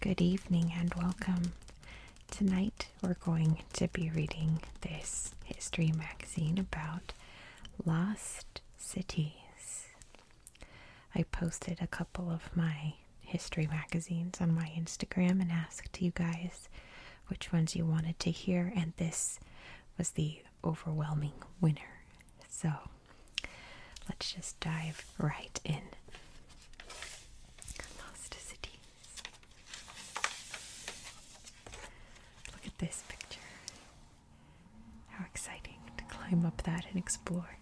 Good evening and welcome. Tonight we're going to be reading this history magazine about lost cities. I posted a couple of my history magazines on my Instagram and asked you guys which ones you wanted to hear, and this was the overwhelming winner. So let's just dive right in. Lost cities. Look at this picture. How exciting to climb up that and explore.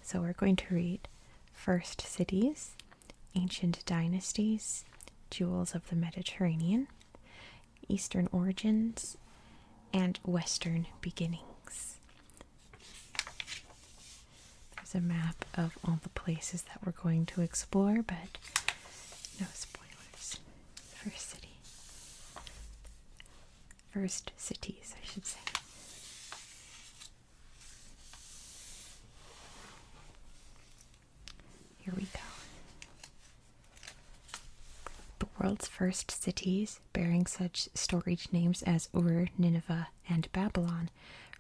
So we're going to read First Cities, Ancient Dynasties, Jewels of the Mediterranean, Eastern Origins, and Western Beginnings. There's a map of all the places that we're going to explore, but no spoilers. First cities, I should say. Here we go. The world's first cities, bearing such storage names as Ur, Nineveh, and Babylon,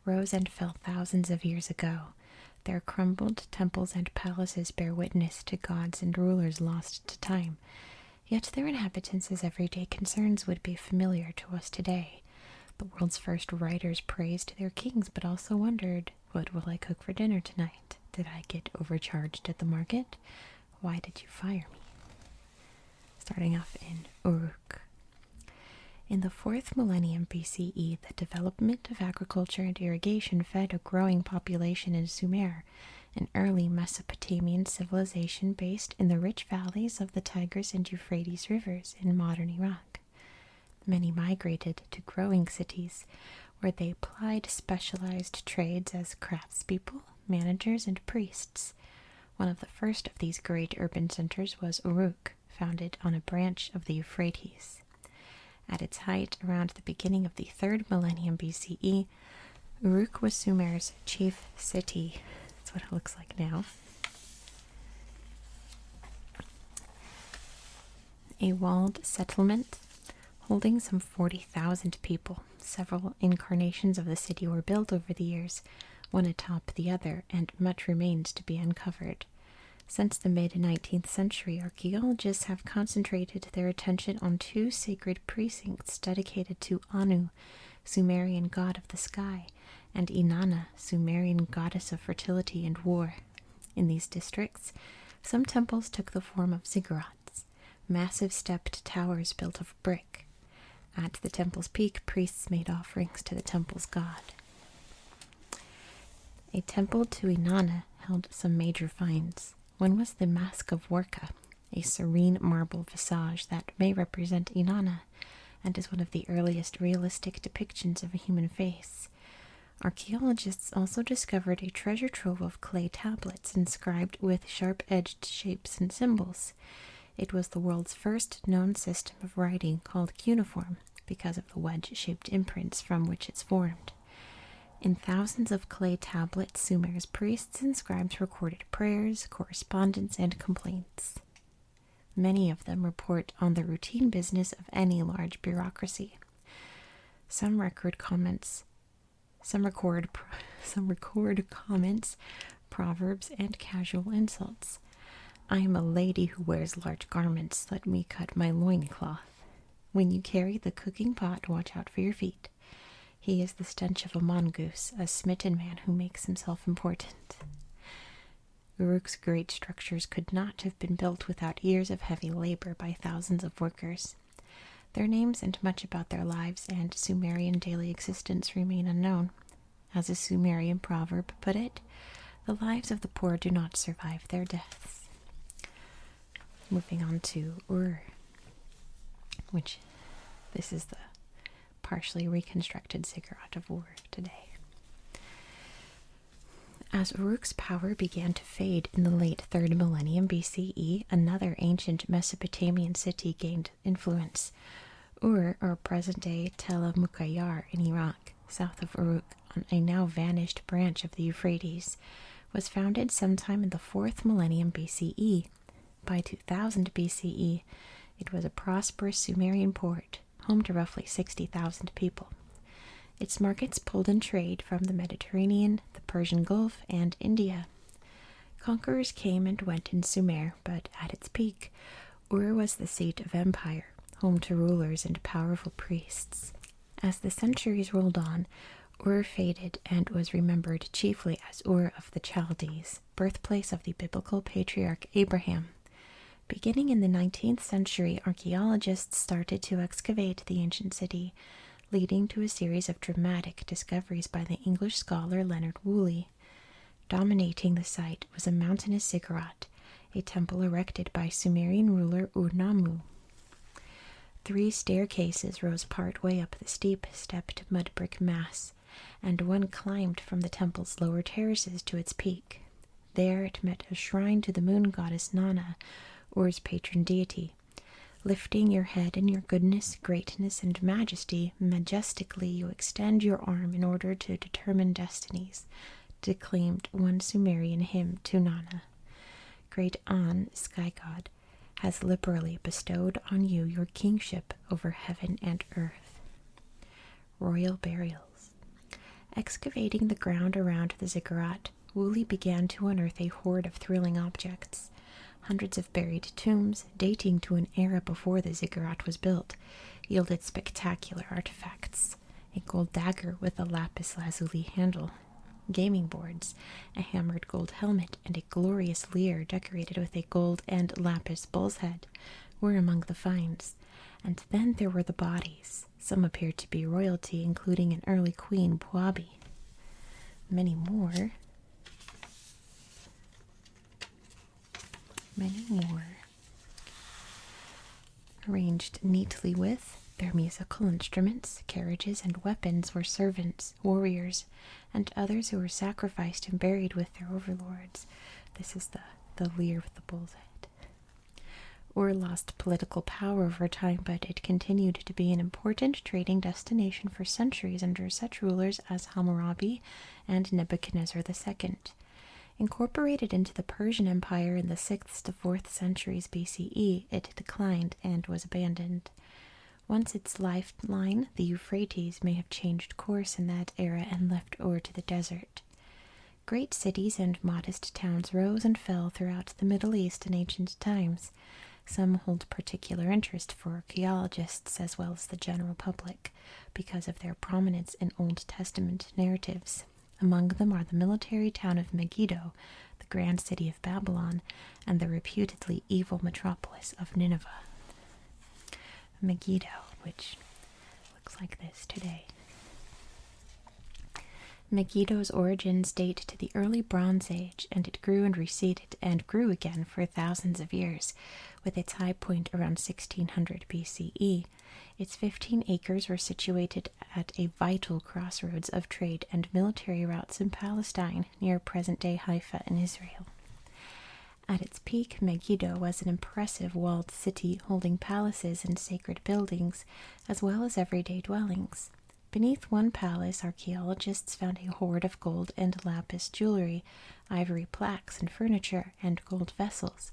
rose and fell thousands of years ago. Their crumbled temples and palaces bear witness to gods and rulers lost to time. Yet their inhabitants' everyday concerns would be familiar to us today. The world's first writers praised their kings, but also wondered, what will I cook for dinner tonight? Did I get overcharged at the market? Why did you fire me? Starting off in Uruk. In the 4th millennium BCE, the development of agriculture and irrigation fed a growing population in Sumer, an early Mesopotamian civilization based in the rich valleys of the Tigris and Euphrates rivers in modern Iraq. Many migrated to growing cities, where they plied specialized trades as craftspeople, managers, and priests. One of the first of these great urban centers was Uruk, founded on a branch of the Euphrates. At its height, around the beginning of the 3rd millennium BCE, Uruk was Sumer's chief city. That's what it looks like now. A walled settlement holding some 40,000 people. Several incarnations of the city were built over the years, one atop the other, and much remains to be uncovered. Since the mid-19th century, archaeologists have concentrated their attention on 2 sacred precincts dedicated to Anu, Sumerian god of the sky, and Inanna, Sumerian goddess of fertility and war. In these districts, some temples took the form of ziggurats, massive stepped towers built of brick. At the temple's peak, priests made offerings to the temple's god. A temple to Inanna held some major finds. One was the Mask of Worka, a serene marble visage that may represent Inanna, and is one of the earliest realistic depictions of a human face. Archaeologists also discovered a treasure trove of clay tablets inscribed with sharp-edged shapes and symbols. It was the world's first known system of writing, called cuneiform, because of the wedge-shaped imprints from which it's formed. In thousands of clay tablets, Sumer's priests and scribes recorded prayers, correspondence, and complaints. Many of them report on the routine business of any large bureaucracy. Some record comments, proverbs, and casual insults. I am a lady who wears large garments. Let me cut my loincloth. When you carry the cooking pot, watch out for your feet. He is the stench of a mongoose, a smitten man who makes himself important. Uruk's great structures could not have been built without years of heavy labor by thousands of workers. Their names and much about their lives and Sumerian daily existence remain unknown. As a Sumerian proverb put it, the lives of the poor do not survive their deaths. Moving on to Ur, which this is the partially reconstructed ziggurat of Ur today. As Uruk's power began to fade in the late 3rd millennium BCE, another ancient Mesopotamian city gained influence. Ur, or present-day Tel Mukayyar in Iraq, south of Uruk, on a now vanished branch of the Euphrates, was founded sometime in the 4th millennium BCE. By 2000 BCE, It was a prosperous Sumerian port, home to roughly 60,000 people. Its markets pulled in trade from the Mediterranean, the Persian Gulf, and India. Conquerors came and went in Sumer, but at its peak, Ur was the seat of empire, home to rulers and powerful priests. As the centuries rolled on, Ur faded and was remembered chiefly as Ur of the Chaldees, birthplace of the biblical patriarch Abraham. Beginning in the 19th century, archaeologists started to excavate the ancient city, leading to a series of dramatic discoveries by the English scholar Leonard Woolley. Dominating the site was a mountainous ziggurat, a temple erected by Sumerian ruler Ur-Nammu. 3 staircases rose part way up the steep, stepped mud brick mass, and one climbed from the temple's lower terraces to its peak. There it met a shrine to the moon goddess Nana, Ur's patron deity. Lifting your head in your goodness, greatness, and majesty, majestically you extend your arm in order to determine destinies, declaimed one Sumerian hymn to Nana. Great An, sky god, has liberally bestowed on you your kingship over heaven and earth. Royal burials. Excavating the ground around the ziggurat, Woolley began to unearth a horde of thrilling objects. Hundreds of buried tombs, dating to an era before the ziggurat was built, yielded spectacular artifacts. A gold dagger with a lapis lazuli handle, gaming boards, a hammered gold helmet, and a glorious lyre decorated with a gold and lapis bull's head were among the finds. And then there were the bodies. Some appeared to be royalty, including an early queen, Puabi. Many more arranged neatly with their musical instruments, carriages, and weapons were servants, warriors, and others who were sacrificed and buried with their overlords. This is the lyre with the bull's head. Ur lost political power over time, but it continued to be an important trading destination for centuries under such rulers as Hammurabi and Nebuchadnezzar II. Incorporated into the Persian Empire in the 6th to 4th centuries BCE, it declined and was abandoned. Once its lifeline, the Euphrates, may have changed course in that era and left Ur to the desert. Great cities and modest towns rose and fell throughout the Middle East in ancient times. Some hold particular interest for archaeologists as well as the general public because of their prominence in Old Testament narratives. Among them are the military town of Megiddo, the grand city of Babylon, and the reputedly evil metropolis of Nineveh. Megiddo, which looks like this today. Megiddo's origins date to the early Bronze Age, and it grew and receded and grew again for thousands of years, with its high point around 1600 BCE. Its 15 acres were situated at a vital crossroads of trade and military routes in Palestine, near present-day Haifa in Israel. At its peak, Megiddo was an impressive walled city holding palaces and sacred buildings, as well as everyday dwellings. Beneath one palace, archaeologists found a hoard of gold and lapis jewelry, ivory plaques and furniture, and gold vessels.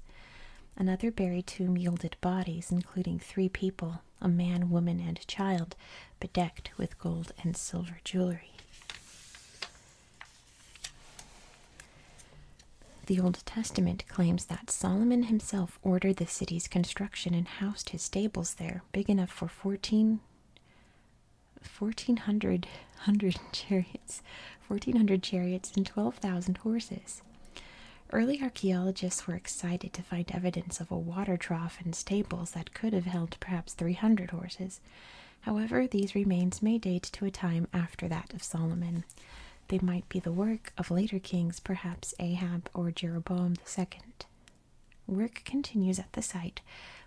Another buried tomb yielded bodies, including 3 people, a man, woman, and child, bedecked with gold and silver jewelry. The Old Testament claims that Solomon himself ordered the city's construction and housed his stables there, big enough for 1,400 chariots and 12,000 horses. Early archaeologists were excited to find evidence of a water trough and stables that could have held perhaps 300 horses. However, these remains may date to a time after that of Solomon. They might be the work of later kings, perhaps Ahab or Jeroboam II. Work continues at the site,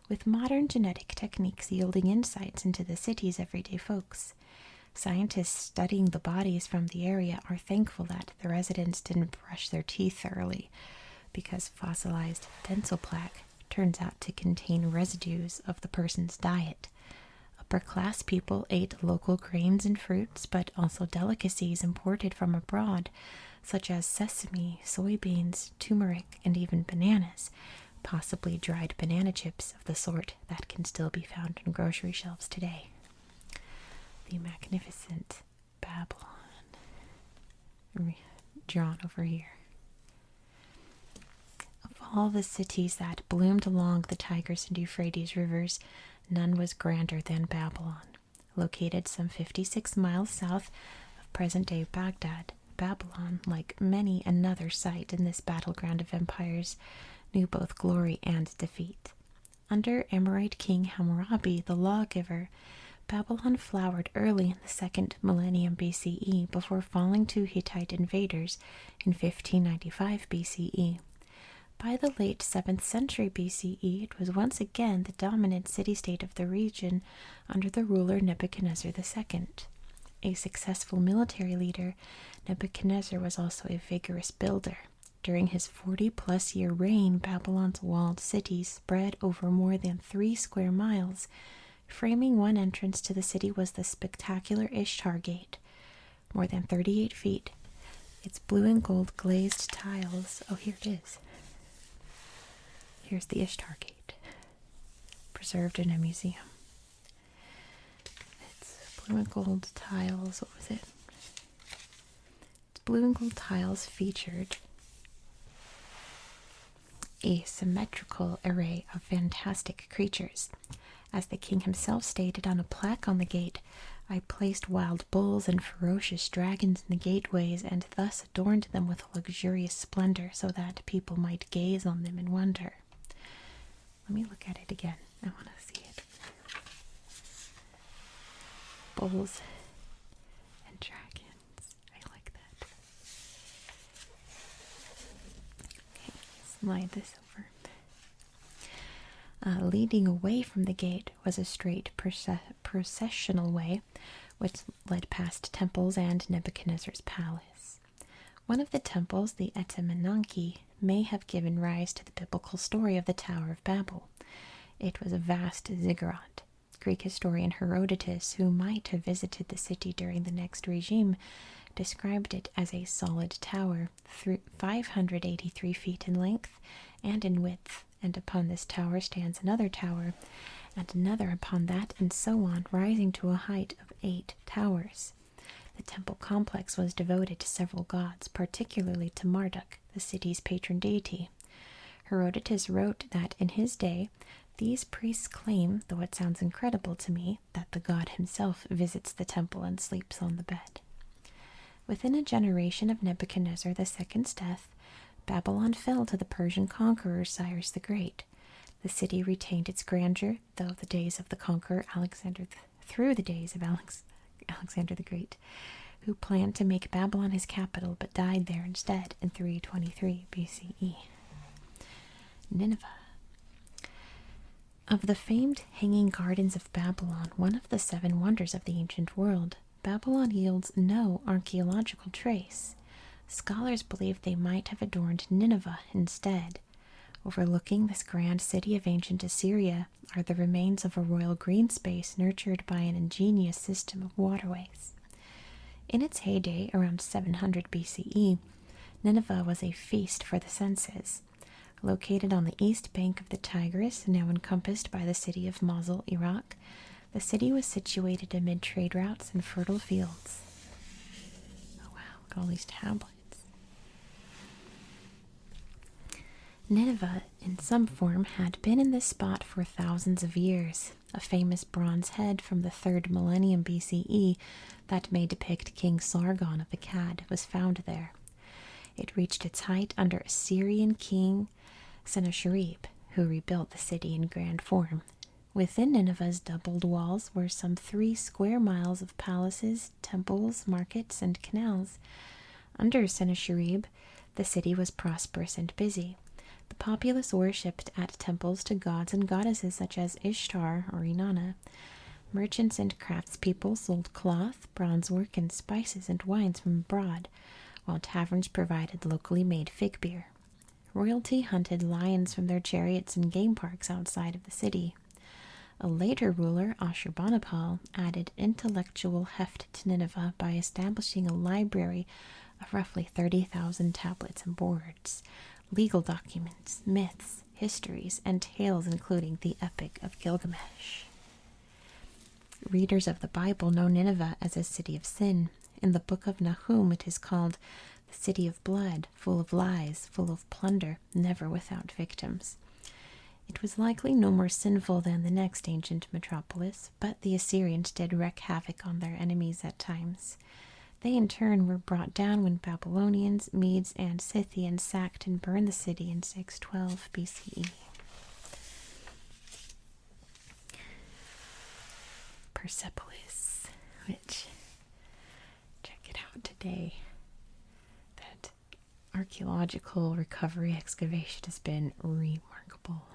with modern genetic techniques yielding insights into the city's everyday folks. Scientists studying the bodies from the area are thankful that the residents didn't brush their teeth thoroughly, because fossilized dental plaque turns out to contain residues of the person's diet. Upper-class people ate local grains and fruits, but also delicacies imported from abroad, such as sesame, soybeans, turmeric, and even bananas, possibly dried banana chips of the sort that can still be found on grocery shelves today. The magnificent Babylon, drawn over here. Of all the cities that bloomed along the Tigris and Euphrates rivers, none was grander than Babylon. Located some 56 miles south of present-day Baghdad, Babylon, like many another site in this battleground of empires, knew both glory and defeat. Under Amorite king Hammurabi, the lawgiver, Babylon flowered early in the 2nd millennium BCE before falling to Hittite invaders in 1595 BCE. By the late 7th century BCE, it was once again the dominant city-state of the region under the ruler Nebuchadnezzar II. A successful military leader, Nebuchadnezzar was also a vigorous builder. During his 40-plus year reign, Babylon's walled city spread over more than 3 square miles. Framing one entrance to the city was the spectacular Ishtar Gate, more than 38 feet. Its blue and gold glazed tiles. Oh, here it is. Here's the Ishtar Gate, preserved in a museum. It's blue and gold tiles. What was it? Its blue and gold tiles featured a symmetrical array of fantastic creatures. As the king himself stated on a plaque on the gate, I placed wild bulls and ferocious dragons in the gateways and thus adorned them with luxurious splendor so that people might gaze on them in wonder. Let me look at it again. I want to see it. Bulls and dragons. I like that. Okay, slide this over. Leading away from the gate was a straight processional way, which led past temples and Nebuchadnezzar's palace. One of the temples, the Etemenanki, may have given rise to the biblical story of the Tower of Babel. It was a vast ziggurat. Greek historian Herodotus, who might have visited the city during the next regime, described it as a solid tower, 583 feet in length and in width, and upon this tower stands another tower, and another upon that, and so on, rising to a height of 8 towers. The temple complex was devoted to several gods, particularly to Marduk, the city's patron deity. Herodotus wrote that in his day, these priests claim, though it sounds incredible to me, that the god himself visits the temple and sleeps on the bed. Within a generation of Nebuchadnezzar II's death, Babylon fell to the Persian conqueror Cyrus the Great. The city retained its grandeur, through the days of Alexander the Great, who planned to make Babylon his capital but died there instead in 323 BCE. Nineveh. Of the famed Hanging Gardens of Babylon, one of the 7 wonders of the ancient world, Babylon yields no archaeological trace. Scholars believe they might have adorned Nineveh instead. Overlooking this grand city of ancient Assyria are the remains of a royal green space nurtured by an ingenious system of waterways. In its heyday, around 700 BCE, Nineveh was a feast for the senses. Located on the east bank of the Tigris, now encompassed by the city of Mosul, Iraq, the city was situated amid trade routes and fertile fields. Oh wow, look at all these tablets. Nineveh, in some form, had been in this spot for thousands of years. A famous bronze head from the 3rd millennium BCE that may depict King Sargon of Akkad was found there. It reached its height under Assyrian king Sennacherib, who rebuilt the city in grand form. Within Nineveh's doubled walls were some 3 square miles of palaces, temples, markets, and canals. Under Sennacherib, the city was prosperous and busy. The populace worshipped at temples to gods and goddesses such as Ishtar or Inanna. Merchants and craftspeople sold cloth, bronzework, and spices and wines from abroad, while taverns provided locally made fig beer. Royalty hunted lions from their chariots in game parks outside of the city. A later ruler, Ashurbanipal, added intellectual heft to Nineveh by establishing a library of roughly 30,000 tablets and boards, legal documents, myths, histories and tales, including the Epic of Gilgamesh. Readers of the Bible know Nineveh as a city of sin. In the book of Nahum, it is called the city of blood, full of lies, full of plunder, never without victims. It was likely no more sinful than the next ancient metropolis, but the Assyrians did wreak havoc on their enemies at times. They in turn were brought down when Babylonians, Medes, and Scythians sacked and burned the city in 612 BCE. Persepolis, which, check it out today, that archaeological recovery excavation has been remarkable.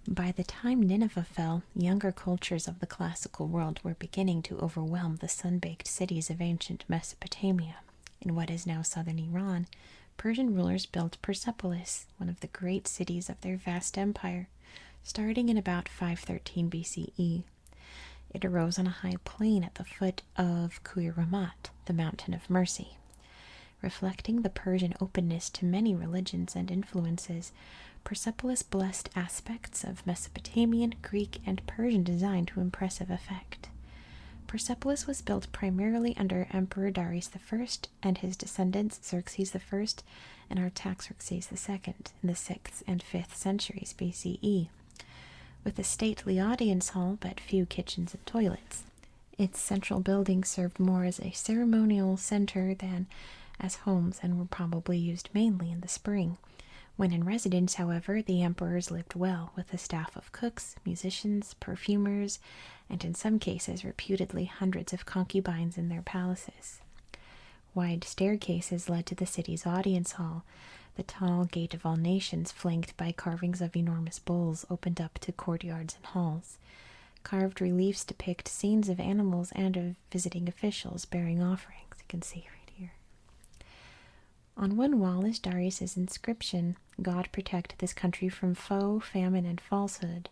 By the time Nineveh fell, younger cultures of the classical world were beginning to overwhelm the sun-baked cities of ancient Mesopotamia. In what is now southern Iran, Persian rulers built Persepolis, one of the great cities of their vast empire, starting in about 513 BCE. It arose on a high plain at the foot of Kuiramat, the Mountain of Mercy. Reflecting the Persian openness to many religions and influences, Persepolis blessed aspects of Mesopotamian, Greek, and Persian design to impressive effect. Persepolis was built primarily under Emperor Darius I and his descendants Xerxes I and Artaxerxes II in the 6th and 5th centuries BCE, with a stately audience hall but few kitchens and toilets. Its central buildings served more as a ceremonial center than as homes and were probably used mainly in the spring. When in residence, however, the emperors lived well, with a staff of cooks, musicians, perfumers, and in some cases reputedly hundreds of concubines in their palaces. Wide staircases led to the city's audience hall. The tall Gate of All Nations, flanked by carvings of enormous bulls, opened up to courtyards and halls. Carved reliefs depict scenes of animals and of visiting officials bearing offerings. You can see right here. On one wall is Darius's inscription, "God protect this country from foe, famine, and falsehood."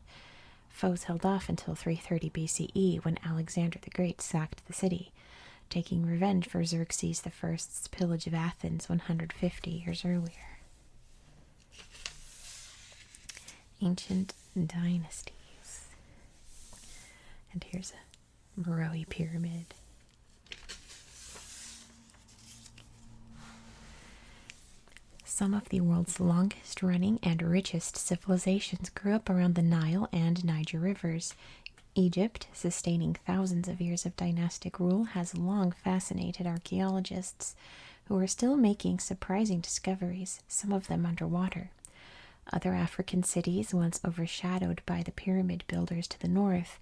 Foes held off until 330 BCE, when Alexander the Great sacked the city, taking revenge for Xerxes I's pillage of Athens 150 years earlier. Ancient dynasties. And here's a Meroe pyramid. Some of the world's longest-running and richest civilizations grew up around the Nile and Niger rivers. Egypt, sustaining thousands of years of dynastic rule, has long fascinated archaeologists, who are still making surprising discoveries, some of them underwater. Other African cities, once overshadowed by the pyramid builders to the north,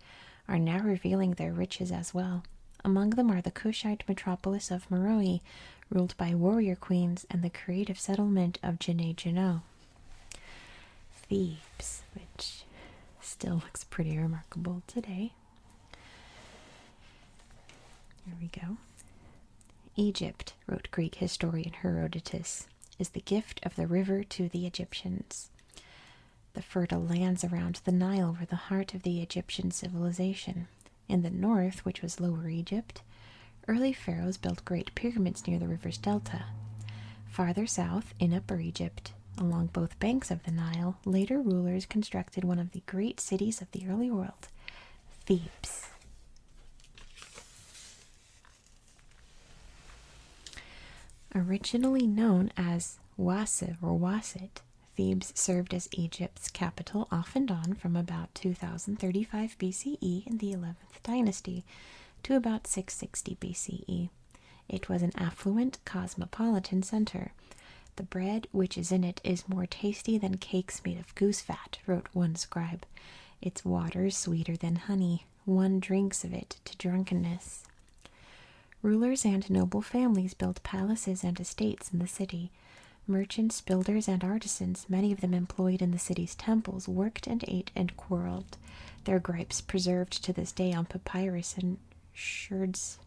are now revealing their riches as well. Among them are the Kushite metropolis of Meroe, ruled by warrior queens, and the creative settlement of Jene. Thebes, which still looks pretty remarkable today. Here we go. Egypt, wrote Greek historian Herodotus, is the gift of the river to the Egyptians. The fertile lands around the Nile were the heart of the Egyptian civilization. In the north, which was Lower Egypt, early pharaohs built great pyramids near the river's delta. Farther south, in Upper Egypt, along both banks of the Nile, later rulers constructed one of the great cities of the early world, Thebes. Originally known as Wasif or Wasit, Thebes served as Egypt's capital off and on from about 2035 BCE in the 11th dynasty to about 660 BCE. It was an affluent, cosmopolitan center. "The bread which is in it is more tasty than cakes made of goose fat," wrote one scribe. "Its water sweeter than honey. One drinks of it to drunkenness." Rulers and noble families built palaces and estates in the city. Merchants, builders, and artisans, many of them employed in the city's temples, worked and ate and quarreled, their gripes preserved to this day on papyrus and sherds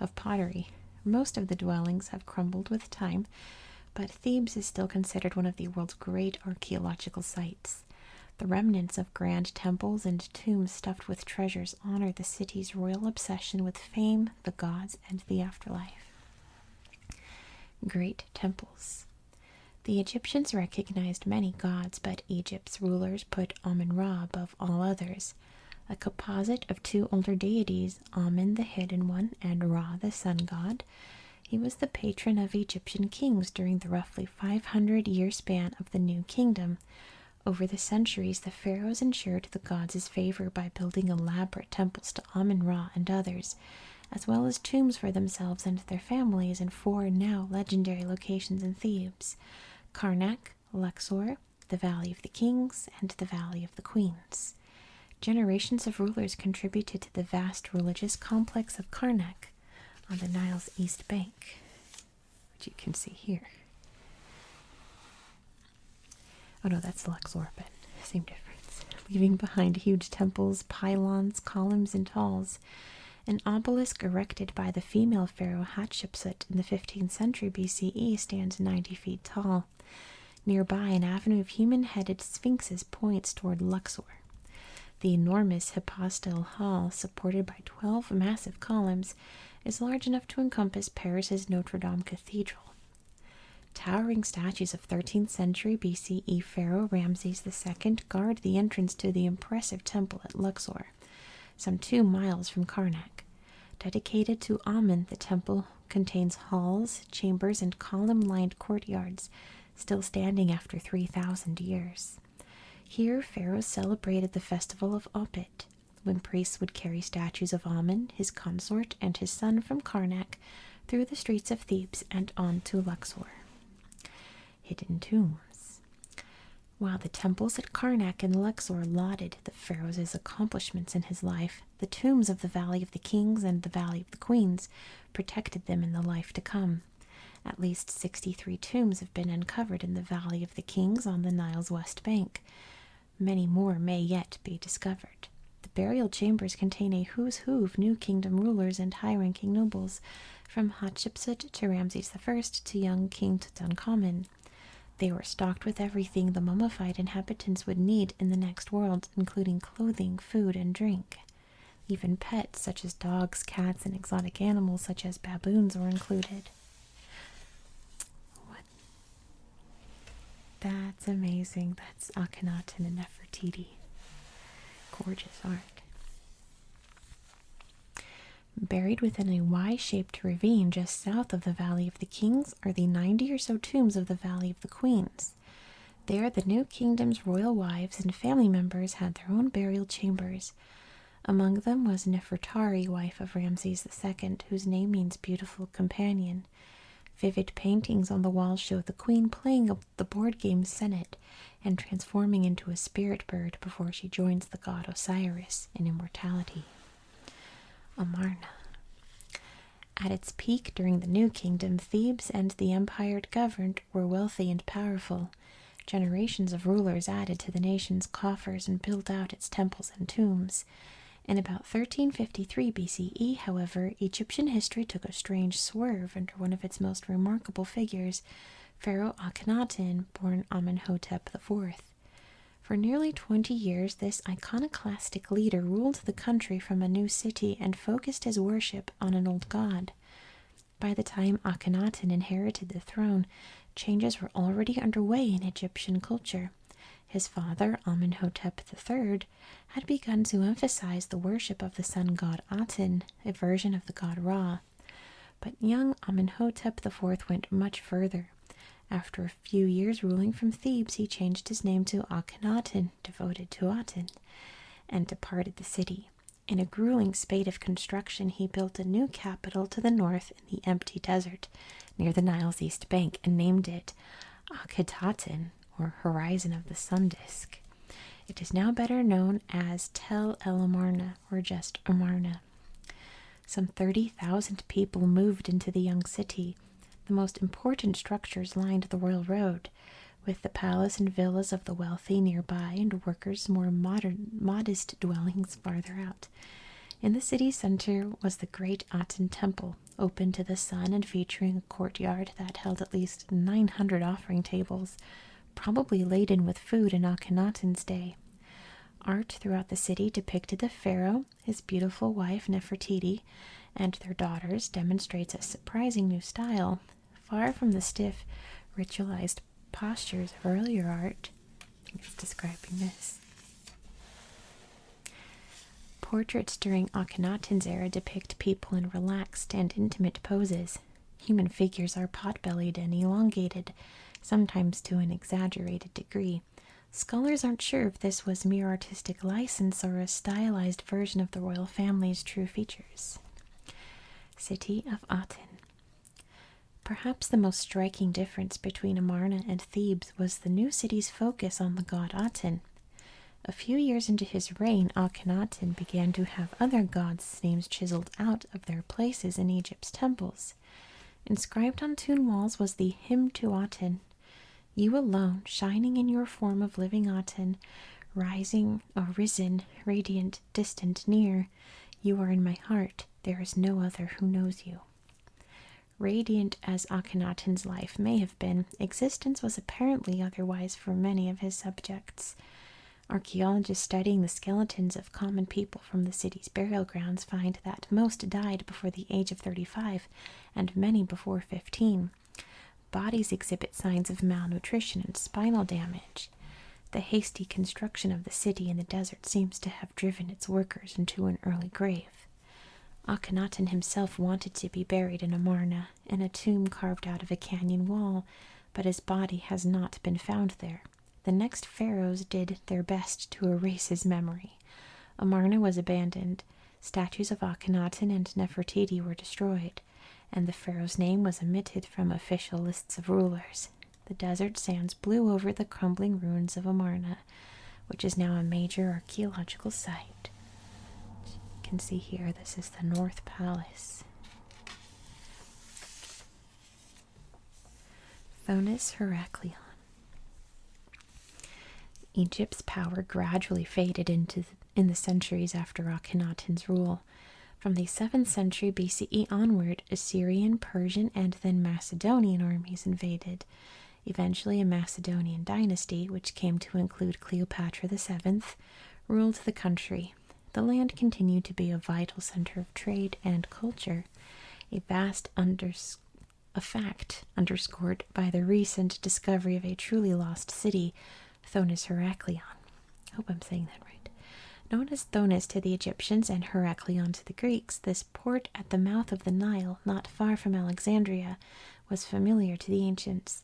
of pottery. Most of the dwellings have crumbled with time, but Thebes is still considered one of the world's great archaeological sites. The remnants of grand temples and tombs stuffed with treasures honor the city's royal obsession with fame, the gods, and the afterlife. Great temples. The Egyptians recognized many gods, but Egypt's rulers put Amun-Ra above all others, a composite of two older deities, Amun the hidden one and Ra the sun god. He was the patron of Egyptian kings during the roughly 500-year span of the New Kingdom. Over the centuries, the pharaohs ensured the gods' favor by building elaborate temples to Amun-Ra and others, as well as tombs for themselves and their families in 4 now legendary locations in Thebes: Karnak, Luxor, the Valley of the Kings, and the Valley of the Queens. Generations of rulers contributed to the vast religious complex of Karnak on the Nile's east bank, which you can see here. Oh no, that's Luxor, but same difference. Leaving behind huge temples, pylons, columns, and halls. An obelisk erected by the female pharaoh Hatshepsut in the 15th century BCE stands 90 feet tall. Nearby, an avenue of human-headed sphinxes points toward Luxor. The enormous hypostyle hall, supported by 12 massive columns, is large enough to encompass Paris's Notre Dame Cathedral. Towering statues of 13th century BCE Pharaoh Ramses II guard the entrance to the impressive temple at Luxor, some 2 miles from Karnak. Dedicated to Amun, the temple contains halls, chambers, and column-lined courtyards, still standing after 3,000 years. Here, pharaohs celebrated the festival of Opet, when priests would carry statues of Amun, his consort, and his son from Karnak through the streets of Thebes and on to Luxor. Hidden tombs. While the temples at Karnak and Luxor lauded the pharaoh's accomplishments in his life, the tombs of the Valley of the Kings and the Valley of the Queens protected them in the life to come. At least 63 tombs have been uncovered in the Valley of the Kings on the Nile's west bank. Many more may yet be discovered. The burial chambers contain a who's who of New Kingdom rulers and high-ranking nobles, from Hatshepsut to Ramses I to young King Tutankhamun. They were stocked with everything the mummified inhabitants would need in the next world, including clothing, food, and drink. Even pets such as dogs, cats, and exotic animals such as baboons were included. What? That's amazing. That's Akhenaten and Nefertiti. Gorgeous art. Buried within a Y-shaped ravine just south of the Valley of the Kings are the 90 or so tombs of the Valley of the Queens. There, the New Kingdom's royal wives and family members had their own burial chambers. Among them was Nefertari, wife of Ramses II, whose name means beautiful companion. Vivid paintings on the walls show the queen playing the board game Senet and transforming into a spirit bird before she joins the god Osiris in immortality. Amarna. At its peak during the New Kingdom, Thebes and the empire it governed were wealthy and powerful. Generations of rulers added to the nation's coffers and built out its temples and tombs. In about 1353 BCE, however, Egyptian history took a strange swerve under one of its most remarkable figures, Pharaoh Akhenaten, born Amenhotep IV. For nearly 20 years, this iconoclastic leader ruled the country from a new city and focused his worship on an old god. By the time Akhenaten inherited the throne, changes were already underway in Egyptian culture. His father, Amenhotep III, had begun to emphasize the worship of the sun god Aten, a version of the god Ra. But young Amenhotep IV went much further. After a few years ruling from Thebes, he changed his name to Akhenaten, devoted to Aten, and departed the city. In a grueling spate of construction, he built a new capital to the north in the empty desert, near the Nile's east bank, and named it Akhetaten, or Horizon of the Sun Disk. It is now better known as Tel El Amarna, or just Amarna. Some 30,000 people moved into the young city. The most important structures lined the royal road, with the palace and villas of the wealthy nearby and workers' more modest dwellings farther out. In the city center was the great Aten Temple, open to the sun and featuring a courtyard that held at least 900 offering tables, probably laden with food in Akhenaten's day. Art throughout the city depicted the pharaoh, his beautiful wife Nefertiti, and their daughters demonstrates a surprising new style, far from the stiff, ritualized postures of earlier art. I think it's describing this. Portraits during Akhenaten's era depict people in relaxed and intimate poses. Human figures are pot-bellied and elongated, sometimes to an exaggerated degree. Scholars aren't sure if this was mere artistic license or a stylized version of the royal family's true features. City of Aten. Perhaps the most striking difference between Amarna and Thebes was the new city's focus on the god Aten. A few years into his reign, Akhenaten began to have other gods' names chiseled out of their places in Egypt's temples. Inscribed on tomb walls was the hymn to Aten. You alone, shining in your form of living Aten, rising or risen, radiant, distant, near, you are in my heart, there is no other who knows you. Radiant as Akhenaten's life may have been, existence was apparently otherwise for many of his subjects. Archaeologists studying the skeletons of common people from the city's burial grounds find that most died before the age of 35, and many before 15. Bodies exhibit signs of malnutrition and spinal damage. The hasty construction of the city in the desert seems to have driven its workers into an early grave. Akhenaten himself wanted to be buried in Amarna, in a tomb carved out of a canyon wall, but his body has not been found there. The next pharaohs did their best to erase his memory. Amarna was abandoned, statues of Akhenaten and Nefertiti were destroyed, and the pharaoh's name was omitted from official lists of rulers. The desert sands blew over the crumbling ruins of Amarna, which is now a major archaeological site. As you can see here, this is the North Palace. Thonis Heraclion. Egypt's power gradually faded in the centuries after Akhenaten's rule. From the 7th century BCE onward, Assyrian, Persian, and then Macedonian armies invaded. Eventually, a Macedonian dynasty, which came to include Cleopatra VII, ruled the country. The land continued to be a vital center of trade and culture, a fact underscored by the recent discovery of a truly lost city, Thonis Heraclion. I hope I'm saying that right. Known as Thonis to the Egyptians and Heraclion to the Greeks, this port at the mouth of the Nile, not far from Alexandria, was familiar to the ancients.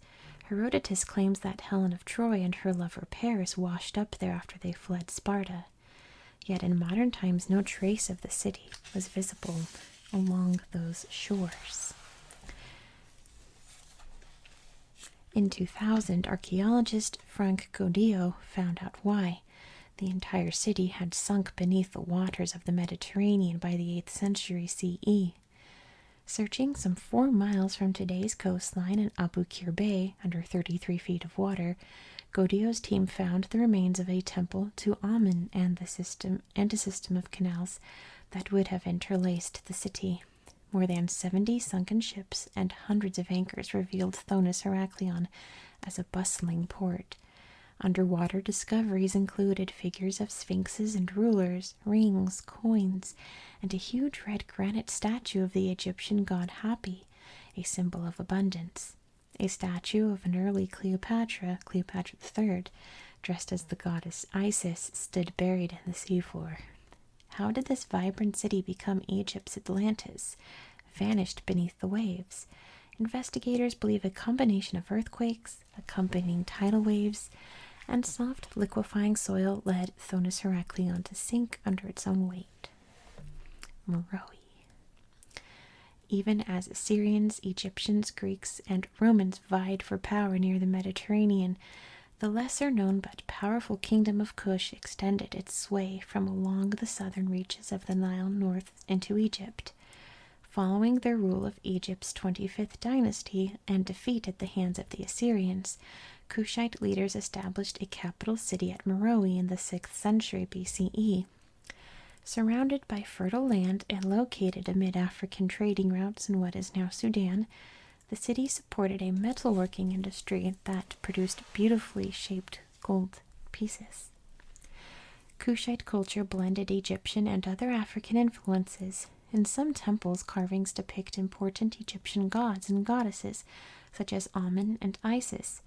Herodotus claims that Helen of Troy and her lover Paris washed up there after they fled Sparta. Yet in modern times, no trace of the city was visible along those shores. In 2000, archaeologist Frank Godillo found out why. The entire city had sunk beneath the waters of the Mediterranean by the 8th century CE. Searching some 4 miles from today's coastline in Abu Qir Bay, under 33 feet of water, Godillo's team found the remains of a temple to Amen and a system of canals that would have interlaced the city. More than 70 sunken ships and hundreds of anchors revealed Thonis Heraclion as a bustling port. Underwater discoveries included figures of sphinxes and rulers, rings, coins, and a huge red granite statue of the Egyptian god Hapi, a symbol of abundance. A statue of an early Cleopatra III, dressed as the goddess Isis, stood buried in the seafloor. How did this vibrant city become Egypt's Atlantis, vanished beneath the waves? Investigators believe a combination of earthquakes, accompanying tidal waves, and soft liquefying soil led Thonis Heraclion to sink under its own weight. Meroe. Even as Assyrians, Egyptians, Greeks, and Romans vied for power near the Mediterranean, the lesser-known but powerful kingdom of Kush extended its sway from along the southern reaches of the Nile north into Egypt. Following their rule of Egypt's 25th dynasty and defeat at the hands of the Assyrians, Kushite leaders established a capital city at Meroe in the 6th century BCE. Surrounded by fertile land and located amid African trading routes in what is now Sudan, the city supported a metalworking industry that produced beautifully shaped gold pieces. Kushite culture blended Egyptian and other African influences. In some temples, carvings depict important Egyptian gods and goddesses, such as Amen and Isis.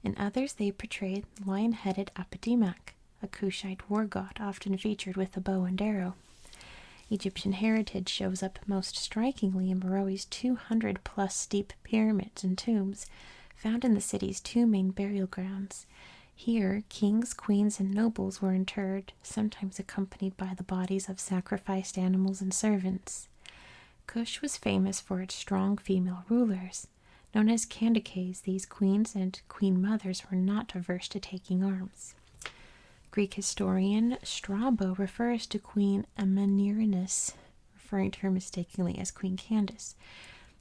In others, they portray lion-headed Apedemak, a Kushite war god often featured with a bow and arrow. Egyptian heritage shows up most strikingly in Meroe's 200-plus steep pyramids and tombs, found in the city's two main burial grounds. Here, kings, queens, and nobles were interred, sometimes accompanied by the bodies of sacrificed animals and servants. Kush was famous for its strong female rulers. Known as Candaces, these queens and queen mothers were not averse to taking arms. Greek historian Strabo refers to Queen Amanirenas, referring to her mistakenly as Queen Candace,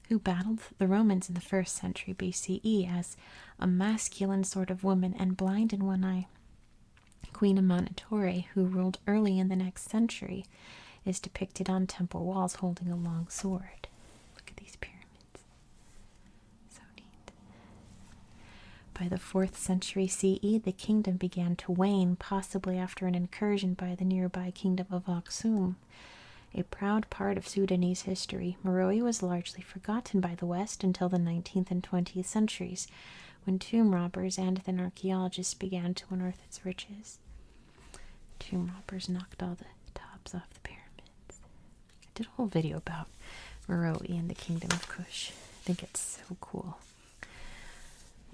who battled the Romans in the 1st century BCE as a masculine sort of woman and blind in one eye. Queen Amanitore, who ruled early in the next century, is depicted on temple walls holding a long sword. Look at these pyramids. So neat. By the 4th century CE, the kingdom began to wane, possibly after an incursion by the nearby kingdom of Aksum. A proud part of Sudanese history, Meroe was largely forgotten by the West until the 19th and 20th centuries, when tomb robbers and then archaeologists began to unearth its riches. Tomb robbers knocked all the tops off the pyramids. I did a whole video about Meroe and the Kingdom of Kush. I think it's so cool.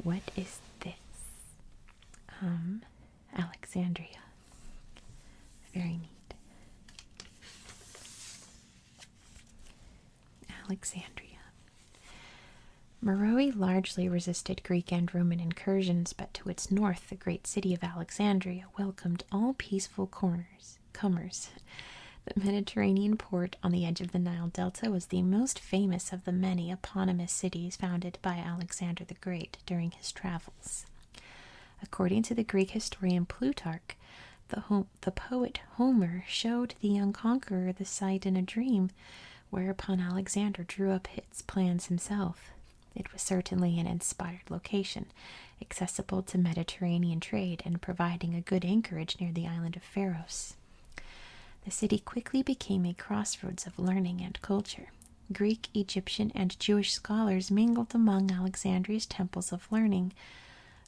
What is this? Alexandria. Very neat. Alexandria. Meroe largely resisted Greek and Roman incursions, but to its north, the great city of Alexandria welcomed all peaceful comers. The Mediterranean port on the edge of the Nile Delta was the most famous of the many eponymous cities founded by Alexander the Great during his travels. According to the Greek historian Plutarch, the poet Homer showed the young conqueror the site in a dream, whereupon Alexander drew up his plans himself. It was certainly an inspired location, accessible to Mediterranean trade and providing a good anchorage near the island of Pharos. The city quickly became a crossroads of learning and culture. Greek, Egyptian, and Jewish scholars mingled among Alexandria's temples of learning.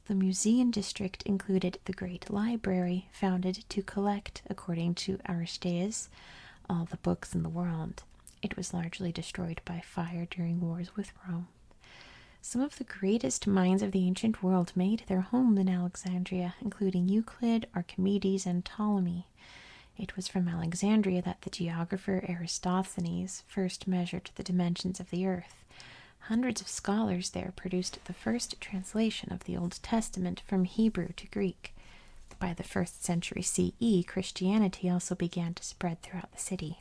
The museum district included the Great Library, founded to collect, according to Aristeas, all the books in the world. It was largely destroyed by fire during wars with Rome. Some of the greatest minds of the ancient world made their home in Alexandria, including Euclid, Archimedes, and Ptolemy. It was from Alexandria that the geographer Eratosthenes first measured the dimensions of the earth. Hundreds of scholars there produced the first translation of the Old Testament from Hebrew to Greek. By the 1st century CE, Christianity also began to spread throughout the city.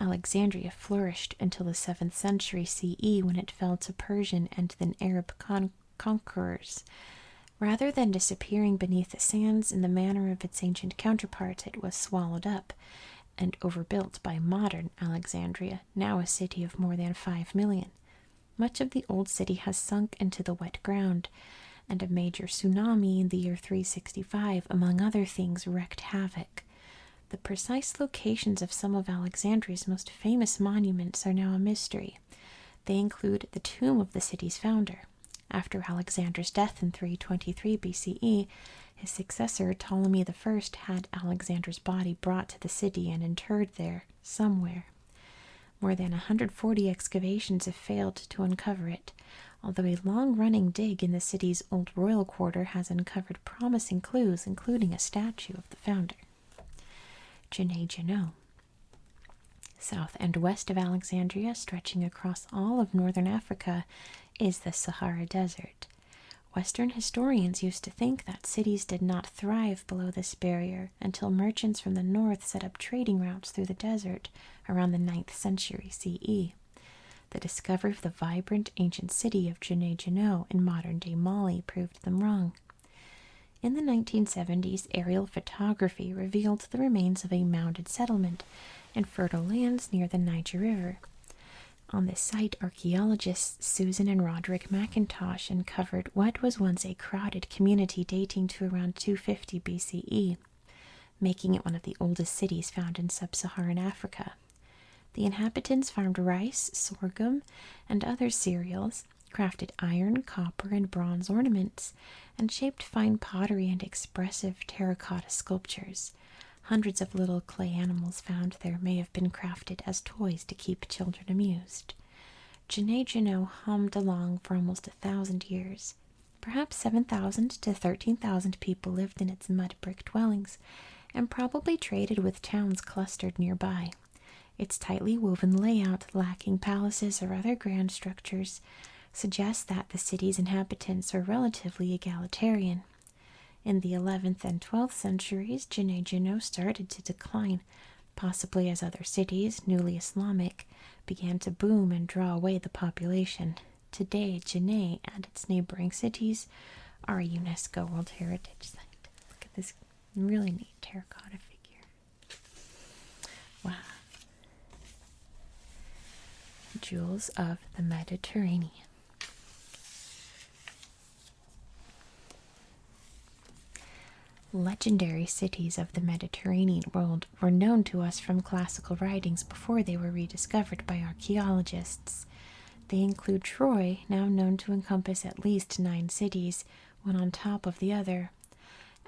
Alexandria flourished until the 7th century CE, when it fell to Persian and then Arab conquerors. Rather than disappearing beneath the sands in the manner of its ancient counterpart, it was swallowed up and overbuilt by modern Alexandria, now a city of more than 5 million. Much of the old city has sunk into the wet ground, and a major tsunami in the year 365, among other things, wreaked havoc. The precise locations of some of Alexandria's most famous monuments are now a mystery. They include the tomb of the city's founder. After Alexander's death in 323 BCE, his successor Ptolemy I had Alexander's body brought to the city and interred there, somewhere. More than 140 excavations have failed to uncover it, although a long-running dig in the city's old royal quarter has uncovered promising clues, including a statue of the founder. Jade. South and west of Alexandria, stretching across all of northern Africa, is the Sahara Desert. Western historians used to think that cities did not thrive below this barrier until merchants from the north set up trading routes through the desert around the 9th century CE. The discovery of the vibrant ancient city of Jade in modern-day Mali proved them wrong. In the 1970s, aerial photography revealed the remains of a mounded settlement and fertile lands near the Niger River. On this site, archaeologists Susan and Roderick McIntosh uncovered what was once a crowded community dating to around 250 BCE, making it one of the oldest cities found in sub-Saharan Africa. The inhabitants farmed rice, sorghum, and other cereals, crafted iron, copper, and bronze ornaments, and shaped fine pottery and expressive terracotta sculptures. Hundreds of little clay animals found there may have been crafted as toys to keep children amused. Janae hummed along for almost 1,000 years. Perhaps 7,000 to 13,000 people lived in its mud brick dwellings, and probably traded with towns clustered nearby. Its tightly woven layout, lacking palaces or other grand structures, suggests that the city's inhabitants were relatively egalitarian. In the 11th and 12th centuries, Janae started to decline, possibly as other cities, newly Islamic, began to boom and draw away the population. Today, Janae and its neighboring cities are a UNESCO World Heritage Site. Look at this really neat terracotta figure. Wow. Jewels of the Mediterranean. Legendary cities of the Mediterranean world were known to us from classical writings before they were rediscovered by archaeologists. They include Troy, now known to encompass at least 9 cities, one on top of the other.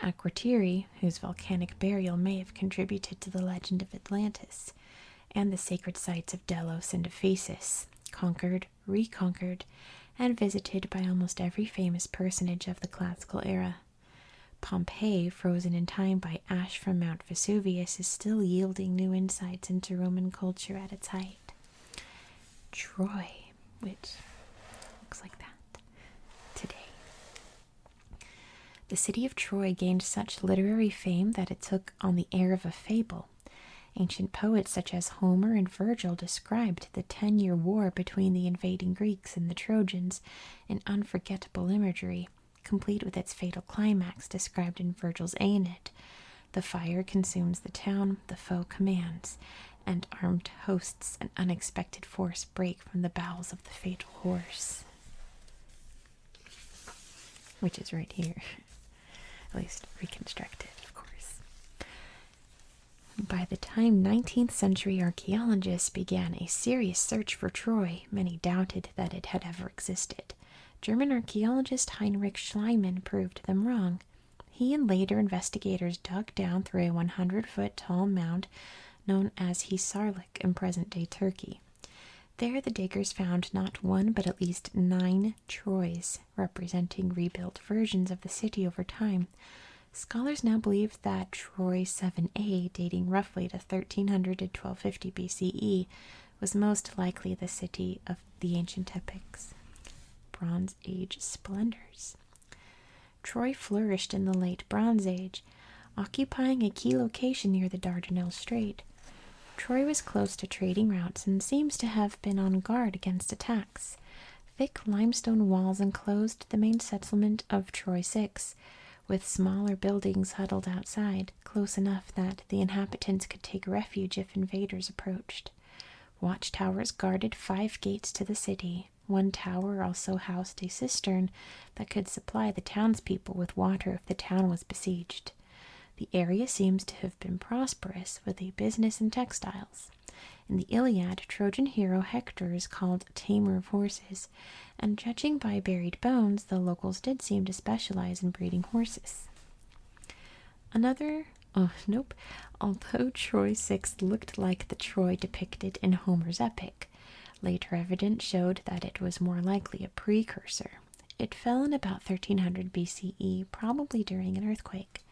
Akratiri, whose volcanic burial may have contributed to the legend of Atlantis, and the sacred sites of Delos and Ephesus, conquered, reconquered, and visited by almost every famous personage of the classical era. Pompeii, frozen in time by ash from Mount Vesuvius, is still yielding new insights into Roman culture at its height. Troy, which looks like that today. The city of Troy gained such literary fame that it took on the air of a fable. Ancient poets such as Homer and Virgil described the 10-year war between the invading Greeks and the Trojans in unforgettable imagery, complete with its fatal climax described in Virgil's Aeneid. The fire consumes the town, the foe commands, and armed hosts and unexpected force break from the bowels of the fatal horse. Which is right here. At least reconstructed, of course. By the time 19th century archaeologists began a serious search for Troy, many doubted that it had ever existed. German archaeologist Heinrich Schliemann proved them wrong. He and later investigators dug down through a 100-foot tall mound known as Hisarlik in present-day Turkey. There the diggers found not one but at least 9 Troys, representing rebuilt versions of the city over time. Scholars now believe that Troy 7a, dating roughly to 1300 to 1250 BCE, was most likely the city of the ancient epics. Bronze Age splendors. Troy flourished in the late Bronze Age, occupying a key location near the Dardanelles Strait. Troy was close to trading routes and seems to have been on guard against attacks. Thick limestone walls enclosed the main settlement of Troy 6, with smaller buildings huddled outside, close enough that the inhabitants could take refuge if invaders approached. Watchtowers guarded 5 gates to the city. One tower also housed a cistern that could supply the townspeople with water if the town was besieged. The area seems to have been prosperous, with a business in textiles. In the Iliad, Trojan hero Hector is called tamer of horses, and judging by buried bones, the locals did seem to specialize in breeding horses. Although Troy 6 looked like the Troy depicted in Homer's epic, later evidence showed that it was more likely a precursor. It fell in about 1300 BCE, probably during an earthquake.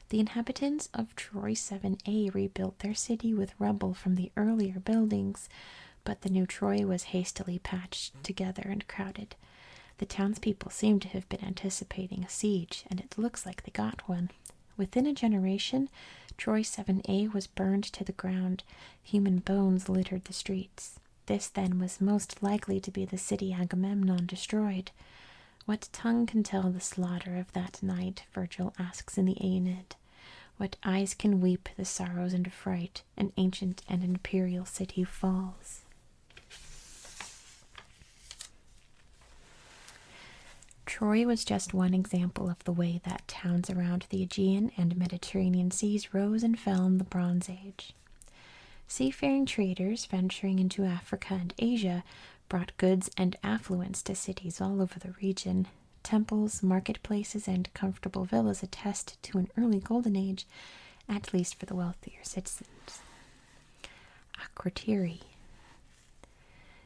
The inhabitants of Troy 7a rebuilt their city with rubble from the earlier buildings, but the new Troy was hastily patched together and crowded. The townspeople seem to have been anticipating a siege, and it looks like they got one. Within a generation, Troy 7a was burned to the ground. Human bones littered the streets. This, then, was most likely to be the city Agamemnon destroyed. What tongue can tell the slaughter of that night, Virgil asks in the Aeneid. What eyes can weep the sorrows and affright an ancient and imperial city falls? Troy was just one example of the way that towns around the Aegean and Mediterranean seas rose and fell in the Bronze Age. Seafaring traders venturing into Africa and Asia brought goods and affluence to cities all over the region. Temples, marketplaces, and comfortable villas attest to an early golden age, at least for the wealthier citizens. Akratiri.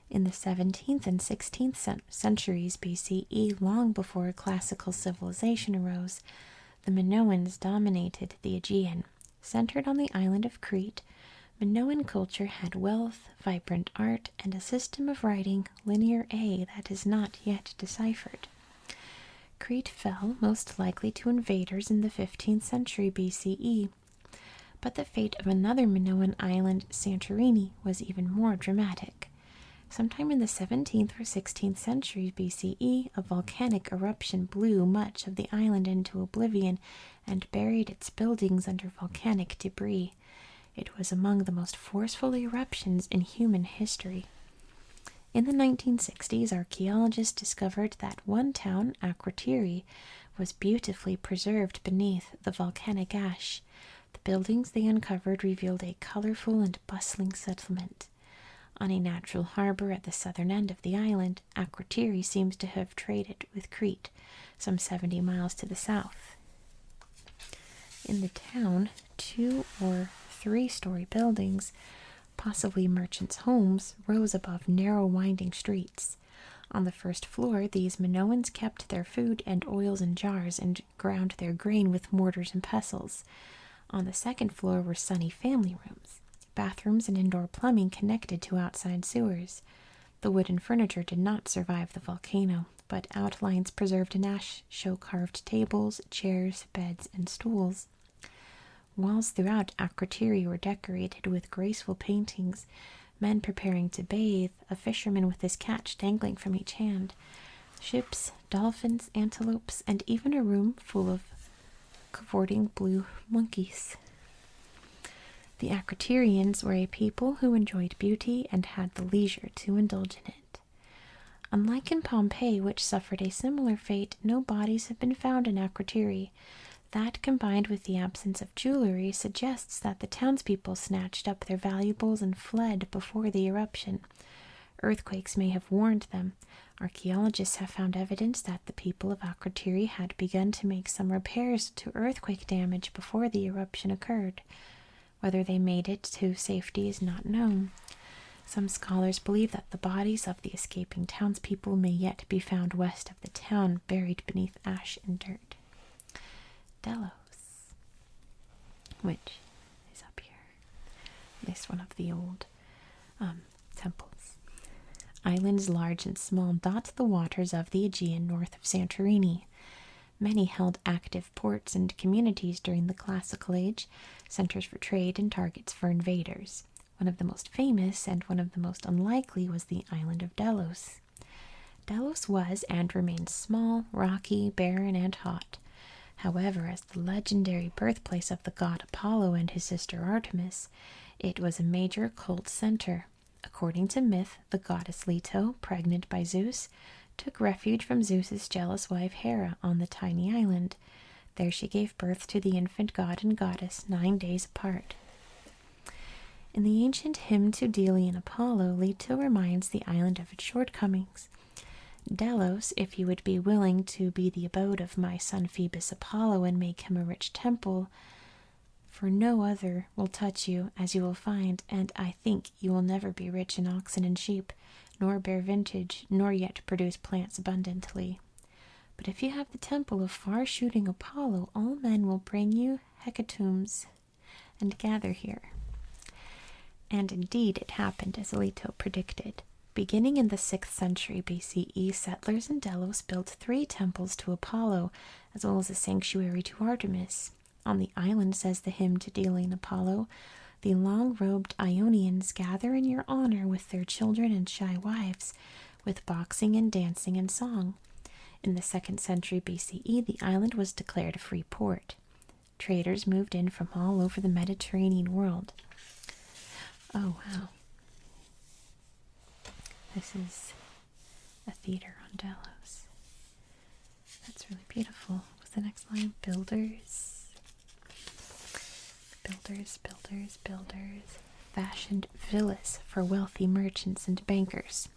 In the 17th and 16th centuries BCE, long before classical civilization arose, the Minoans dominated the Aegean. Centered on the island of Crete, Minoan culture had wealth, vibrant art, and a system of writing, linear A, that is not yet deciphered. Crete fell, most likely to invaders in the 15th century BCE, but the fate of another Minoan island, Santorini, was even more dramatic. Sometime in the 17th or 16th century BCE, a volcanic eruption blew much of the island into oblivion and buried its buildings under volcanic debris. It was among the most forceful eruptions in human history. In the 1960s, archaeologists discovered that one town, Akratiri, was beautifully preserved beneath the volcanic ash. The buildings they uncovered revealed a colorful and bustling settlement. On a natural harbor at the southern end of the island, Akratiri seems to have traded with Crete, some 70 miles to the south. In the town, 2- or 3-story buildings, possibly merchants' homes, rose above narrow winding streets. On the first floor, these Minoans kept their food and oils in jars and ground their grain with mortars and pestles. On the second floor were sunny family rooms. Bathrooms and indoor plumbing connected to outside sewers. The wooden furniture did not survive the volcano, but outlines preserved in ash show carved tables, chairs, beds, and stools. Walls throughout Akratiri were decorated with graceful paintings, men preparing to bathe, a fisherman with his catch dangling from each hand, ships, dolphins, antelopes, and even a room full of cavorting blue monkeys. The Akratirians were a people who enjoyed beauty and had the leisure to indulge in it. Unlike in Pompeii, which suffered a similar fate, no bodies have been found in Akratiri. That, combined with the absence of jewelry, suggests that the townspeople snatched up their valuables and fled before the eruption. Earthquakes may have warned them. Archaeologists have found evidence that the people of Akratiri had begun to make some repairs to earthquake damage before the eruption occurred. Whether they made it to safety is not known. Some scholars believe that the bodies of the escaping townspeople may yet be found west of the town, buried beneath ash and dirt. Delos, which is up here, at least one of the old temples. Islands large and small dot the waters of the Aegean north of Santorini. Many held active ports and communities during the Classical Age, centers for trade and targets for invaders. One of the most famous and one of the most unlikely was the island of Delos. Delos was and remains small, rocky, barren, and hot. However, as the legendary birthplace of the god Apollo and his sister Artemis, it was a major cult center. According to myth, the goddess Leto, pregnant by Zeus, took refuge from Zeus's jealous wife Hera on the tiny island. There she gave birth to the infant god and goddess 9 days apart. In the ancient hymn to Delian Apollo, Leto reminds the island of its shortcomings. Delos, if you would be willing to be the abode of my son Phoebus Apollo and make him a rich temple, for no other will touch you, as you will find, and I think you will never be rich in oxen and sheep, nor bear vintage, nor yet produce plants abundantly. But if you have the temple of far-shooting Apollo, all men will bring you hecatombs and gather here. And indeed it happened as Leto predicted. Beginning in the 6th century BCE, settlers in Delos built 3 temples to Apollo, as well as a sanctuary to Artemis. On the island, says the hymn to Delian Apollo, the long-robed Ionians gather in your honor with their children and shy wives, with boxing and dancing and song. In the 2nd century BCE, the island was declared a free port. Traders moved in from all over the Mediterranean world. Oh, wow. This is a theater on Delos. That's really beautiful. What's the next line? Builders. Builders fashioned villas for wealthy merchants and bankers.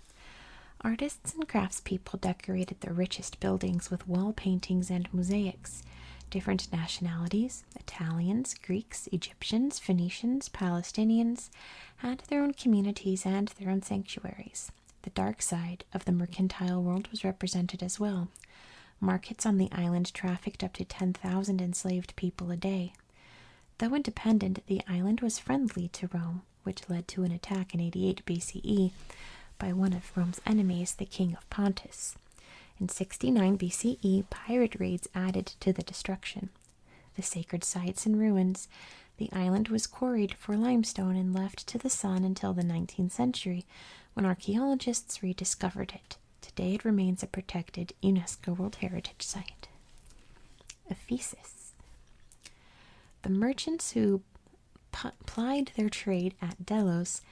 Artists and craftspeople decorated the richest buildings with wall paintings and mosaics. Different nationalities, Italians, Greeks, Egyptians, Phoenicians, Palestinians, had their own communities and their own sanctuaries. The dark side of the mercantile world was represented as well. Markets on the island trafficked up to 10,000 enslaved people a day. Though independent, the island was friendly to Rome, which led to an attack in 88 BCE by one of Rome's enemies, the king of Pontus. In 69 BCE, pirate raids added to the destruction. The sacred sites and ruins, the island was quarried for limestone and left to the sun until the 19th century, when archaeologists rediscovered it. Today it remains a protected UNESCO World Heritage Site. Ephesus. The merchants who plied their trade at Delos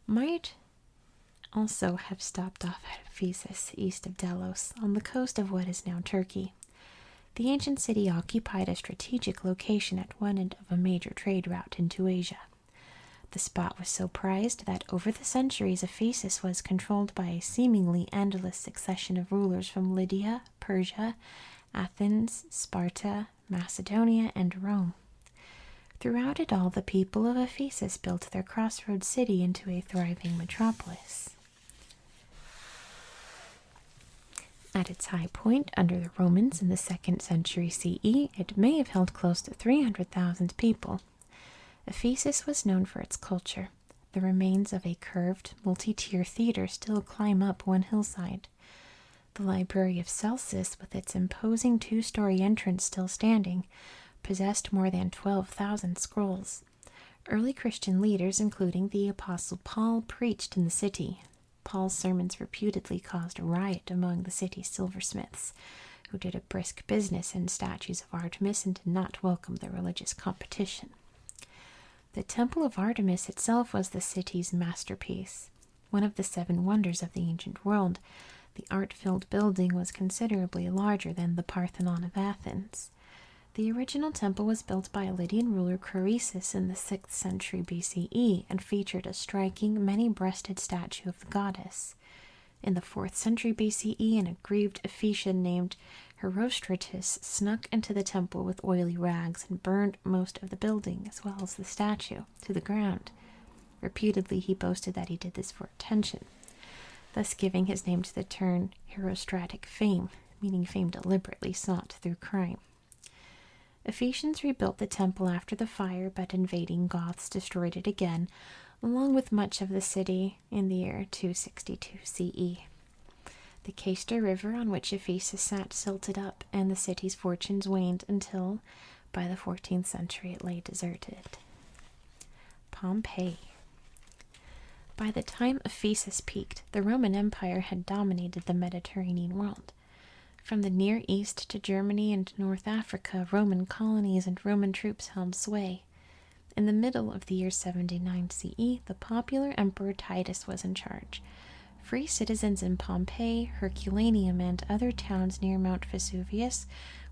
might also have stopped off at Ephesus, east of Delos, on the coast of what is now Turkey. The ancient city occupied a strategic location at one end of a major trade route into Asia. The spot was so prized that over the centuries Ephesus was controlled by a seemingly endless succession of rulers from Lydia, Persia, Athens, Sparta, Macedonia, and Rome. Throughout it all, the people of Ephesus built their crossroads city into a thriving metropolis. At its high point, under the Romans in the 2nd century CE, it may have held close to 300,000 people. Ephesus was known for its culture. The remains of a curved, multi-tier theater still climb up one hillside. The Library of Celsus, with its imposing 2-story entrance still standing, possessed more than 12,000 scrolls. Early Christian leaders, including the Apostle Paul, preached in the city. Paul's sermons reputedly caused a riot among the city's silversmiths, who did a brisk business in statues of Artemis and did not welcome the religious competition. The Temple of Artemis itself was the city's masterpiece. One of the 7 wonders of the ancient world, the art-filled building was considerably larger than the Parthenon of Athens. The original temple was built by a Lydian ruler Croesus in the 6th century BCE and featured a striking, many-breasted statue of the goddess. In the 4th century BCE, an aggrieved Ephesian named Herostratus snuck into the temple with oily rags and burned most of the building, as well as the statue, to the ground. Reputedly, he boasted that he did this for attention, thus giving his name to the term herostratic fame, meaning fame deliberately sought through crime. Ephesians rebuilt the temple after the fire, but invading Goths destroyed it again, along with much of the city in the year 262 CE. The Cayster River on which Ephesus sat silted up, and the city's fortunes waned until, by the 14th century, it lay deserted. Pompeii. By the time Ephesus peaked, the Roman Empire had dominated the Mediterranean world. From the Near East to Germany and North Africa, Roman colonies and Roman troops held sway. In the middle of the year 79 CE, the popular Emperor Titus was in charge. Free citizens in Pompeii, Herculaneum, and other towns near Mount Vesuvius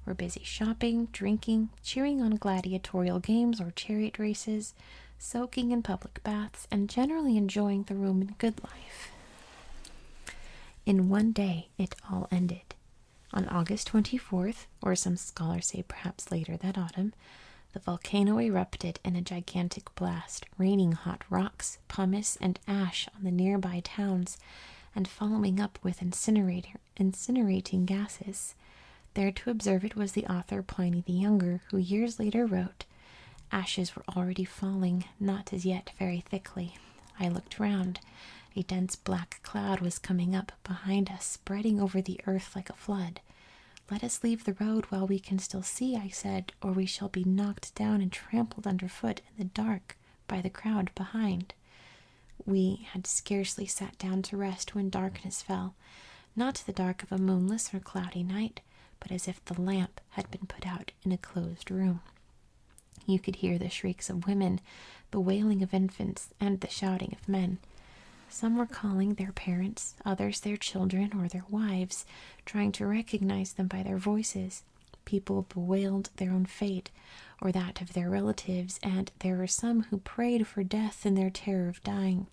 were busy shopping, drinking, cheering on gladiatorial games or chariot races, soaking in public baths, and generally enjoying the Roman good life. In one day, it all ended. On August 24th, or some scholars say perhaps later that autumn, the volcano erupted in a gigantic blast, raining hot rocks, pumice, and ash on the nearby towns, and following up with incinerating gases. There to observe it was the author Pliny the Younger, who years later wrote, "Ashes were already falling, not as yet very thickly. I looked round. A dense black cloud was coming up behind us, spreading over the earth like a flood. 'Let us leave the road while we can still see,' I said, 'or we shall be knocked down and trampled underfoot in the dark by the crowd behind.' We had scarcely sat down to rest when darkness fell, not the dark of a moonless or cloudy night, but as if the lamp had been put out in a closed room. You could hear the shrieks of women, the wailing of infants, and the shouting of men. Some were calling their parents, others their children or their wives, trying to recognize them by their voices. People bewailed their own fate, or that of their relatives, and there were some who prayed for death in their terror of dying.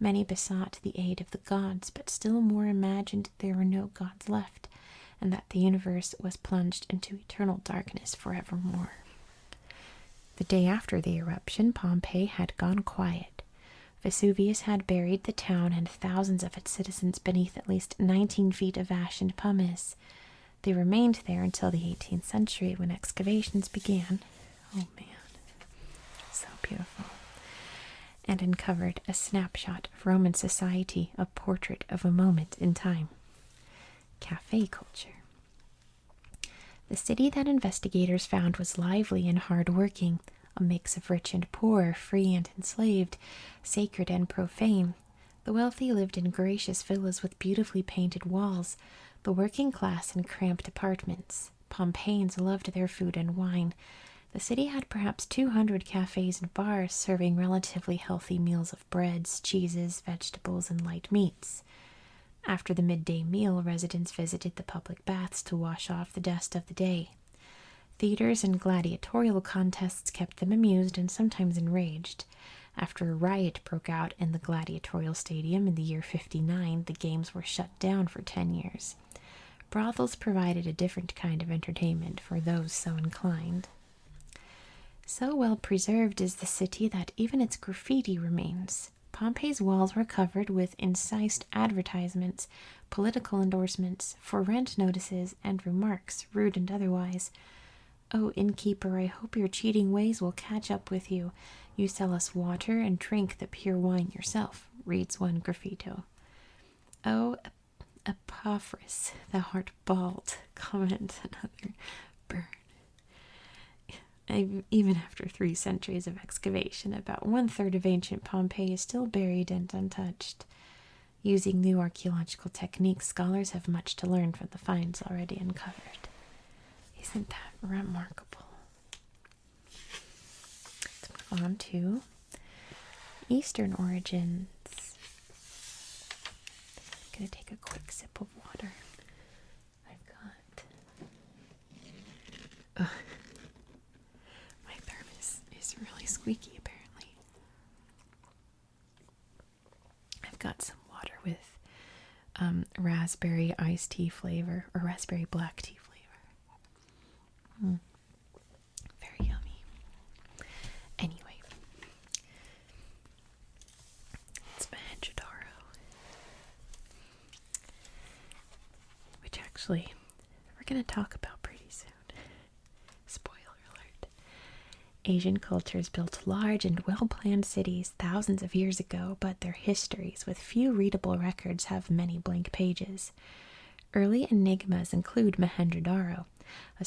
Many besought the aid of the gods, but still more imagined there were no gods left, and that the universe was plunged into eternal darkness forevermore. The day after the eruption, Pompeii had gone quiet. Vesuvius had buried the town and thousands of its citizens beneath at least 19 feet of ash and pumice. They remained there until the 18th century when excavations began. Oh man, so beautiful. And uncovered a snapshot of Roman society, a portrait of a moment in time. Cafe culture. The city that investigators found was lively and hard-working, a mix of rich and poor, free and enslaved, sacred and profane. The wealthy lived in gracious villas with beautifully painted walls, the working class in cramped apartments. Pompeians loved their food and wine. The city had perhaps 200 cafes and bars serving relatively healthy meals of breads, cheeses, vegetables, and light meats. After the midday meal, residents visited the public baths to wash off the dust of the day. Theaters and gladiatorial contests kept them amused and sometimes enraged. After a riot broke out in the gladiatorial stadium in the year 59, the games were shut down for 10 years. Brothels provided a different kind of entertainment for those so inclined. So well preserved is the city that even its graffiti remains. Pompeii's walls were covered with incised advertisements, political endorsements, for rent notices, and remarks, rude and otherwise. "Oh, innkeeper, I hope your cheating ways will catch up with you. You sell us water and drink the pure wine yourself," reads one graffito. "Oh, Epaphras, thou art bald," comments another. Burn. Even after 3 centuries of excavation, about 1/3 of ancient Pompeii is still buried and untouched. Using new archaeological techniques, scholars have much to learn from the finds already uncovered. Isn't that remarkable? Let's move on to Eastern origins. I'm going to take a quick sip of water. I've got... my thermos is really squeaky, apparently. I've got some water with raspberry iced tea flavor, or raspberry black tea flavor. Very yummy. Anyway, it's Mohenjo-Daro, which actually we're going to talk about pretty soon. Spoiler alert. Asian cultures built large and well-planned cities thousands of years ago, but their histories, with few readable records, have many blank pages. Early enigmas include Mohenjo-Daro, a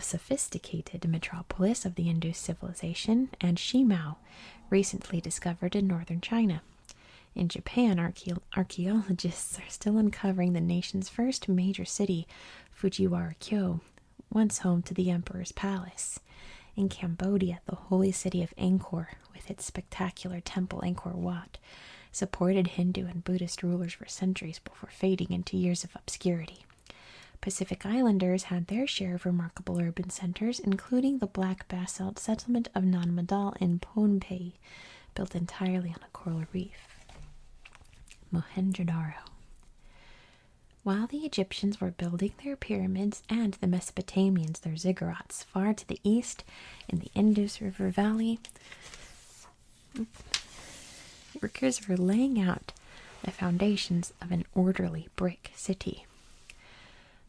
sophisticated metropolis of the Indus civilization, and Shimao, recently discovered in northern China. In Japan, archaeologists are still uncovering the nation's first major city, Fujiwara, once home to the emperor's palace. In Cambodia, the holy city of Angkor, with its spectacular temple Angkor Wat, supported Hindu and Buddhist rulers for centuries before fading into years of obscurity. Pacific Islanders had their share of remarkable urban centers, including the black basalt settlement of Nanmadol in Pompeii, built entirely on a coral reef. Mohenjo-Daro. While the Egyptians were building their pyramids and the Mesopotamians their ziggurats far to the east in the Indus River Valley, workers were laying out the foundations of an orderly brick city.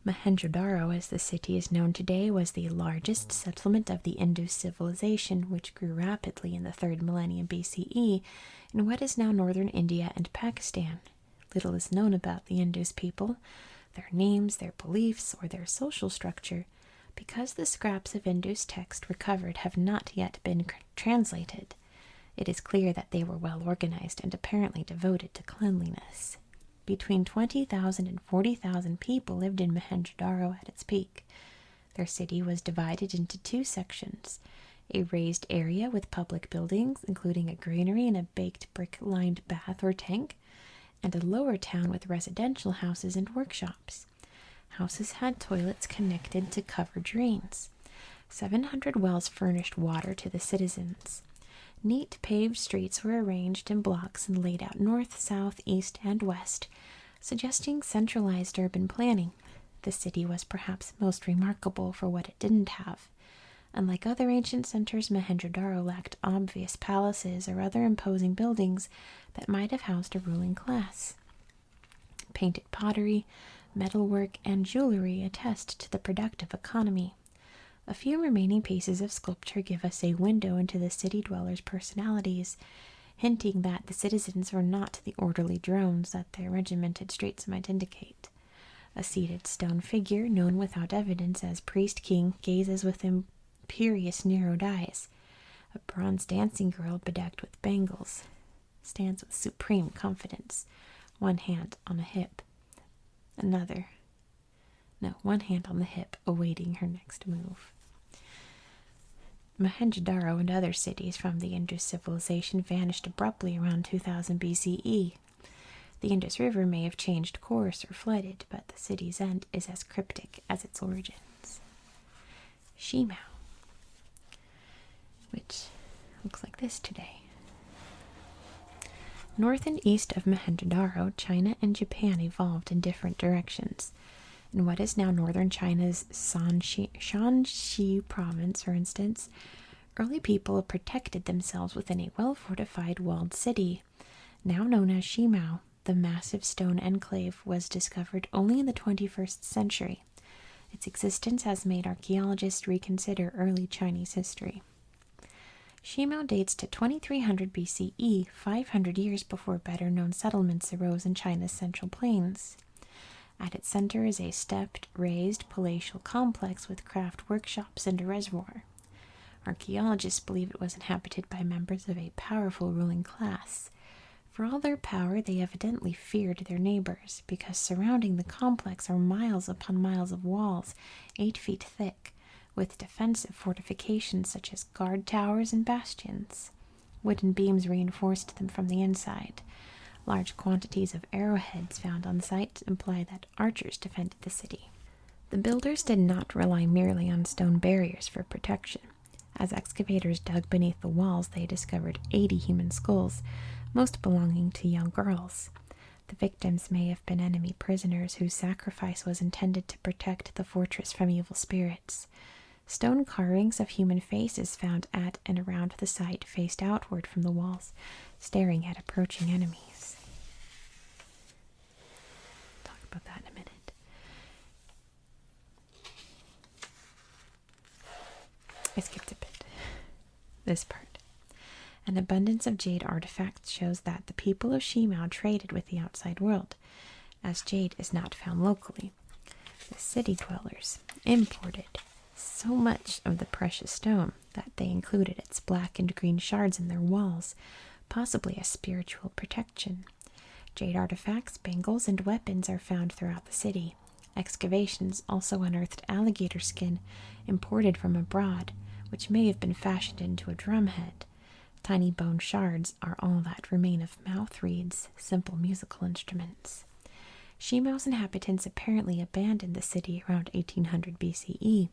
Mohenjo-Daro, as the city is known today, was the largest settlement of the Indus civilization, which grew rapidly in the 3rd millennium BCE in what is now northern India and Pakistan. Little is known about the Indus people, their names, their beliefs, or their social structure, because the scraps of Indus text recovered have not yet been translated. It is clear that they were well organized and apparently devoted to cleanliness. Between 20,000 and 40,000 people lived in Mohenjo-Daro at its peak. Their city was divided into 2 sections: a raised area with public buildings, including a granary and a baked brick-lined bath or tank, and a lower town with residential houses and workshops. Houses had toilets connected to covered drains. 700 wells furnished water to the citizens. Neat paved streets were arranged in blocks and laid out north, south, east, and west, suggesting centralized urban planning. The city was perhaps most remarkable for what it didn't have. Unlike other ancient centers, Mohenjo-Daro lacked obvious palaces or other imposing buildings that might have housed a ruling class. Painted pottery, metalwork, and jewelry attest to the productive economy. A few remaining pieces of sculpture give us a window into the city dwellers' personalities, hinting that the citizens were not the orderly drones that their regimented streets might indicate. A seated stone figure, known without evidence as Priest King, gazes with imperious narrowed eyes. A bronze dancing girl bedecked with bangles stands with supreme confidence, one hand on a hip. One hand on the hip, awaiting her next move. Mohenjo-Daro and other cities from the Indus civilization vanished abruptly around 2000 BCE. The Indus River may have changed course or flooded, but the city's end is as cryptic as its origins. Shimao, which looks like this today. North and east of Mohenjo-Daro, China and Japan evolved in different directions. In what is now northern China's Shanxi province, for instance, early people protected themselves within a well-fortified walled city. Now known as Shimao, the massive stone enclave was discovered only in the 21st century. Its existence has made archaeologists reconsider early Chinese history. Shimao dates to 2300 BCE, 500 years before better-known settlements arose in China's central plains. At its center is a stepped, raised palatial complex with craft workshops and a reservoir. Archaeologists believe it was inhabited by members of a powerful ruling class. For all their power, they evidently feared their neighbors, because surrounding the complex are miles upon miles of walls, 8 feet thick, with defensive fortifications such as guard towers and bastions. Wooden beams reinforced them from the inside. Large quantities of arrowheads found on site imply that archers defended the city. The builders did not rely merely on stone barriers for protection. As excavators dug beneath the walls, they discovered 80 human skulls, most belonging to young girls. The victims may have been enemy prisoners whose sacrifice was intended to protect the fortress from evil spirits. Stone carvings of human faces found at and around the site faced outward from the walls, staring at approaching enemies. Talk about that in a minute. I skipped a bit. This part. An abundance of jade artifacts shows that the people of Shimao traded with the outside world, as jade is not found locally. The city dwellers imported so much of the precious stone that they included its black and green shards in their walls, possibly as spiritual protection. Jade artifacts, bangles, and weapons are found throughout the city. Excavations also unearthed alligator skin imported from abroad, which may have been fashioned into a drumhead. Tiny bone shards are all that remain of mouth reeds, simple musical instruments. Shimao's inhabitants apparently abandoned the city around 1800 BCE.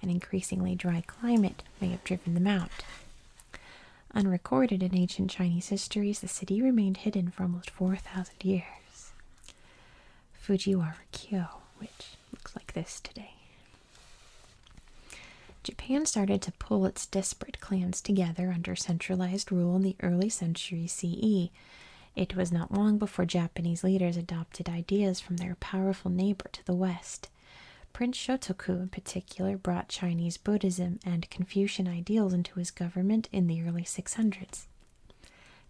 An increasingly dry climate may have driven them out. Unrecorded in ancient Chinese histories, the city remained hidden for almost 4,000 years. Fujiwara Kyo, which looks like this today. Japan started to pull its disparate clans together under centralized rule in the early centuries CE. It was not long before Japanese leaders adopted ideas from their powerful neighbor to the west. Prince Shotoku, in particular, brought Chinese Buddhism and Confucian ideals into his government in the early 600s.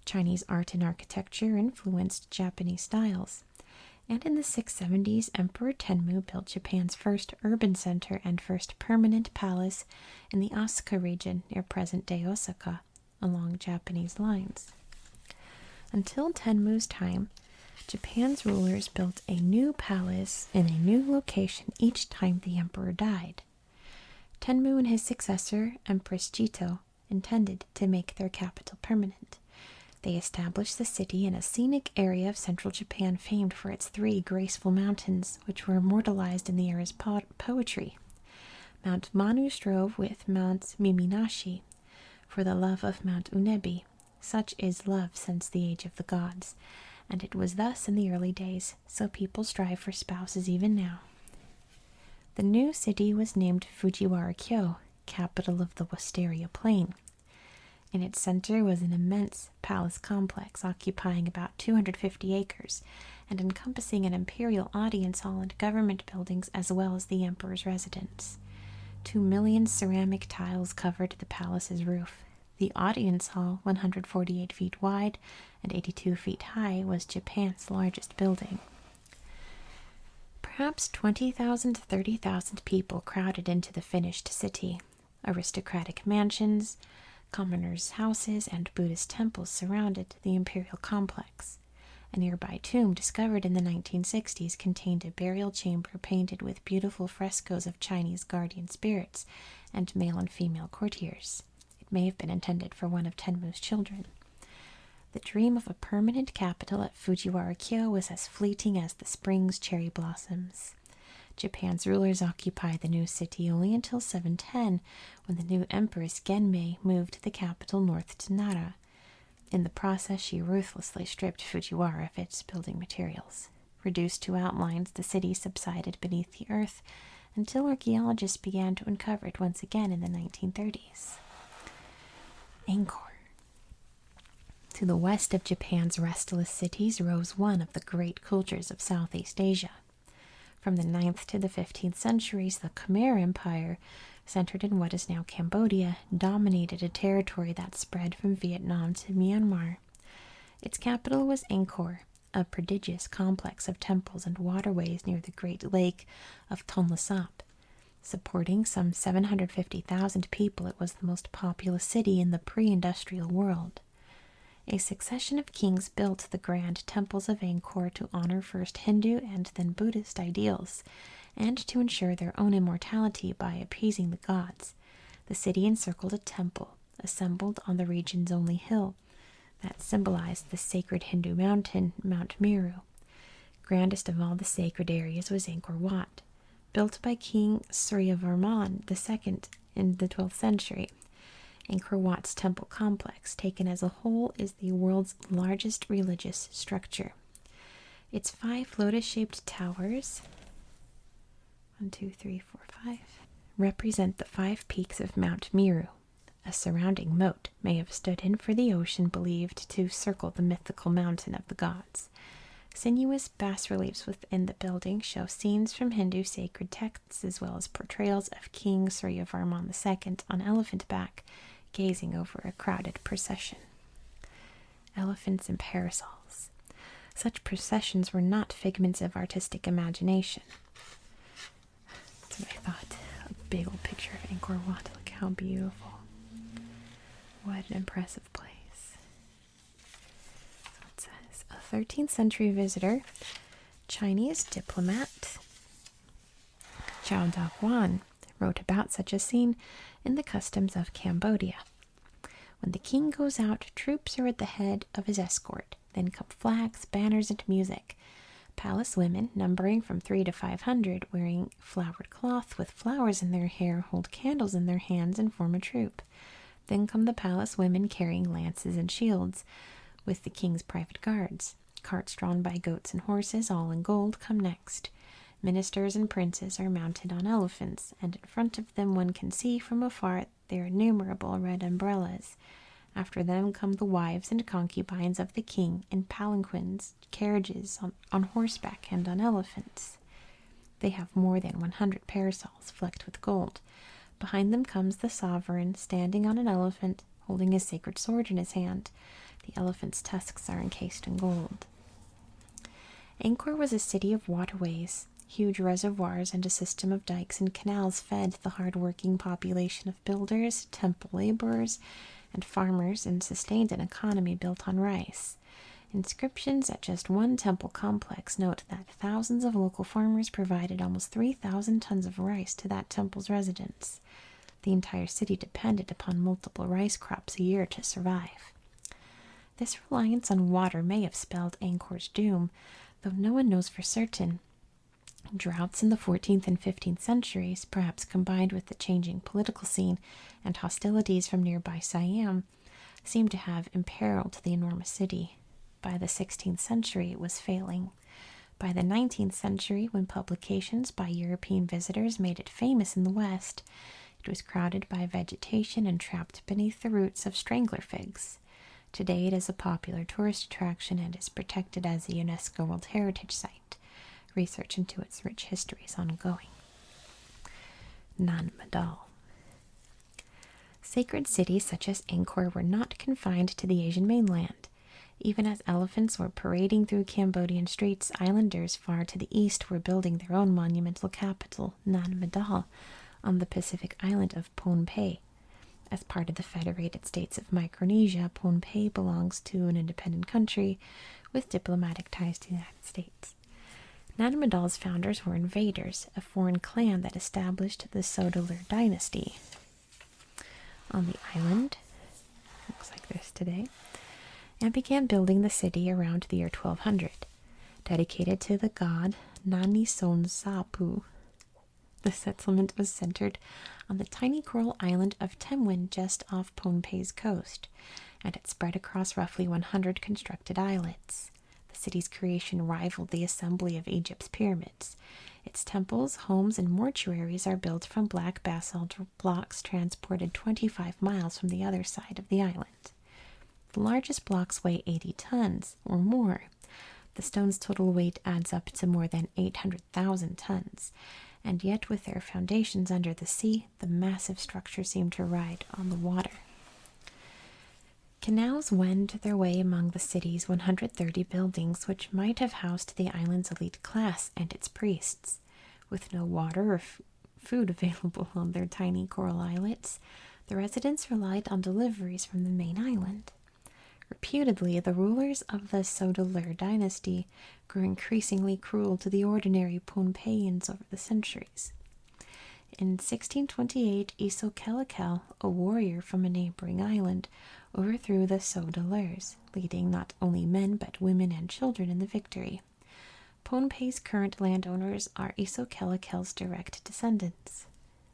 Chinese art and architecture influenced Japanese styles. And in the 670s, Emperor Tenmu built Japan's first urban center and first permanent palace in the Asuka region near present-day Osaka, along Japanese lines. Until Tenmu's time, Japan's rulers built a new palace in a new location each time the emperor died. Tenmu and his successor, Empress Jito, intended to make their capital permanent. They established the city in a scenic area of central Japan famed for its 3 graceful mountains, which were immortalized in the era's poetry. Mount Manu strove with Mount Miminashi. for the love of Mount Unebi. Such is love since the age of the gods, and it was thus in the early days, so people strive for spouses even now. The new city was named Fujiwara Kyo, capital of the Wisteria Plain. In its center was an immense palace complex occupying about 250 acres and encompassing an imperial audience hall and government buildings as well as the emperor's residence. 2 million ceramic tiles covered the palace's roof. The audience hall, 148 feet wide and 82 feet high, was Japan's largest building. Perhaps 20,000 to 30,000 people crowded into the finished city. Aristocratic mansions, commoners' houses, and Buddhist temples surrounded the imperial complex. A nearby tomb discovered in the 1960s contained a burial chamber painted with beautiful frescoes of Chinese guardian spirits and male and female courtiers. It may have been intended for one of Tenmu's children. The dream of a permanent capital at Fujiwara Kyo was as fleeting as the spring's cherry blossoms. Japan's rulers occupied the new city only until 710, when the new Empress Genmei moved the capital north to Nara. In the process, she ruthlessly stripped Fujiwara of its building materials. Reduced to outlines, the city subsided beneath the earth until archaeologists began to uncover it once again in the 1930s. Angkor. To the west of Japan's restless cities rose one of the great cultures of Southeast Asia. From the 9th to the 15th centuries, the Khmer Empire, centered in what is now Cambodia, dominated a territory that spread from Vietnam to Myanmar. Its capital was Angkor, a prodigious complex of temples and waterways near the Great Lake of Tonle Sap. Supporting some 750,000 people, it was the most populous city in the pre-industrial world. A succession of kings built the grand temples of Angkor to honor first Hindu and then Buddhist ideals, and to ensure their own immortality by appeasing the gods. The city encircled a temple, assembled on the region's only hill, that symbolized the sacred Hindu mountain, Mount Meru. Grandest of all the sacred areas was Angkor Wat, built by King Suryavarman II in the 12th century. Angkor Wat's temple complex, taken as a whole, is the world's largest religious structure. Its 5 lotus-shaped towers, 1, 2, 3, 4, 5, represent the 5 peaks of Mount Meru. A surrounding moat may have stood in for the ocean believed to circle the mythical mountain of the gods. Sinuous bas-reliefs within the building show scenes from Hindu sacred texts as well as portrayals of King Suryavarman II on elephant back, gazing over a crowded procession. Elephants and parasols. Such processions were not figments of artistic imagination. That's what I thought. A big old picture of Angkor Wat. Look how beautiful. What an impressive place. So it says, a 13th century visitor, Chinese diplomat Zhao Daguan, wrote about such a scene in the customs of Cambodia. When the king goes out, troops are at the head of his escort. Then come flags, banners, and music. Palace women, numbering from 300 to 500, wearing flowered cloth with flowers in their hair, hold candles in their hands and form a troop. Then come the palace women carrying lances and shields, with the king's private guards. Carts drawn by goats and horses, all in gold, come next. Ministers and princes are mounted on elephants, and in front of them one can see from afar their innumerable red umbrellas. After them come the wives and concubines of the king in palanquins, carriages, on horseback, and on elephants. They have more than 100 parasols flecked with gold. Behind them comes the sovereign, standing on an elephant, holding a sacred sword in his hand. The elephant's tusks are encased in gold. Angkor was a city of waterways. Huge reservoirs and a system of dikes and canals fed the hard-working population of builders, temple laborers, and farmers, and sustained an economy built on rice. Inscriptions at just one temple complex note that thousands of local farmers provided almost 3,000 tons of rice to that temple's residents. The entire city depended upon multiple rice crops a year to survive. This reliance on water may have spelled Angkor's doom, though no one knows for certain. Droughts in the 14th and 15th centuries, perhaps combined with the changing political scene and hostilities from nearby Siam, seem to have imperiled the enormous city. By the 16th century, it was failing. By the 19th century, when publications by European visitors made it famous in the West, it was crowded by vegetation and trapped beneath the roots of strangler figs. Today, it is a popular tourist attraction and is protected as a UNESCO World Heritage Site. Research into its rich history is ongoing. Nan Madol. Sacred cities such as Angkor were not confined to the Asian mainland. Even as elephants were parading through Cambodian streets, islanders far to the east were building their own monumental capital, Nan Madol, on the Pacific island of Pohnpei. As part of the Federated States of Micronesia, Pohnpei belongs to an independent country with diplomatic ties to the United States. Nan Madol's founders were invaders, a foreign clan that established the Sodelur dynasty on the island, looks like this today, and began building the city around the year 1200. Dedicated to the god Nanison Sapu, the settlement was centered on the tiny coral island of Temwin just off Pohnpei's coast, and it spread across roughly 100 constructed islets. The city's creation rivaled the assembly of Egypt's pyramids. Its temples, homes, and mortuaries are built from black basalt blocks transported 25 miles from the other side of the island. The largest blocks weigh 80 tons or more. The stone's total weight adds up to more than 800,000 tons, and yet with their foundations under the sea, the massive structures seem to ride on the water. Canals wend their way among the city's 130 buildings, which might have housed the island's elite class and its priests. With no water or food available on their tiny coral islets, the residents relied on deliveries from the main island. Reputedly, the rulers of the Sodelur dynasty grew increasingly cruel to the ordinary Pohnpeians over the centuries. In 1628, Isokelekel, a warrior from a neighboring island, overthrew the Sodelurs, leading not only men but women and children in the victory. Pohnpei's current landowners are Isokelekel's direct descendants.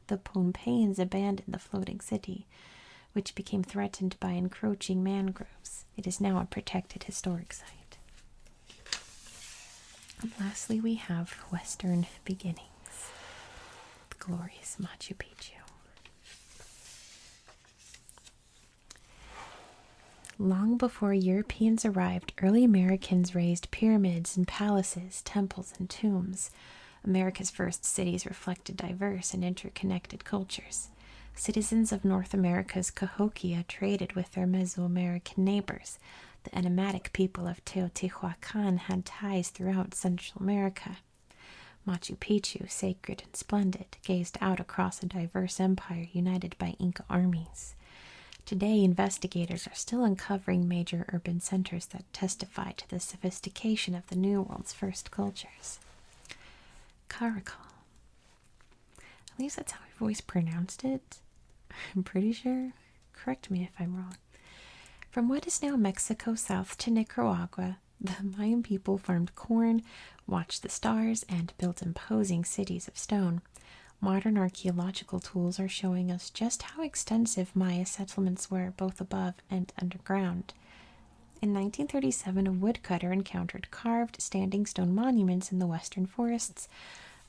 The Pohnpeians abandoned the floating city, which became threatened by encroaching mangroves. It is now a protected historic site. And lastly, we have Western beginnings. The glorious Machu Picchu. Long before Europeans arrived, early Americans raised pyramids and palaces, temples and tombs. America's first cities reflected diverse and interconnected cultures. Citizens of North America's Cahokia traded with their Mesoamerican neighbors. The enigmatic people of Teotihuacan had ties throughout Central America. Machu Picchu, sacred and splendid, gazed out across a diverse empire united by Inca armies. Today, investigators are still uncovering major urban centers that testify to the sophistication of the New World's first cultures. Caracol. At least that's how I've always pronounced it. I'm pretty sure. Correct me if I'm wrong. From what is now Mexico south to Nicaragua, the Mayan people farmed corn, watched the stars, and built imposing cities of stone. Modern archaeological tools are showing us just how extensive Maya settlements were, both above and underground. In 1937, a woodcutter encountered carved standing stone monuments in the western forests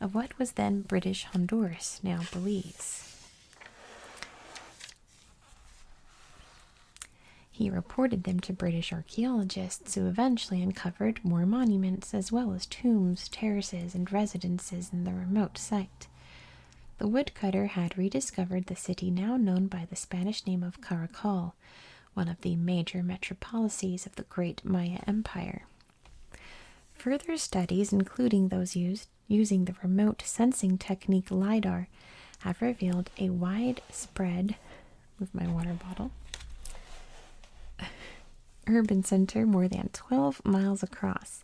of what was then British Honduras, now Belize. He reported them to British archaeologists, who eventually uncovered more monuments as well as tombs, terraces, and residences in the remote site. The woodcutter had rediscovered the city now known by the Spanish name of Caracol, one of the major metropolises of the Great Maya Empire. Further studies, including those using the remote sensing technique LiDAR, have revealed a widespread, with my water bottle, urban center more than 12 miles across.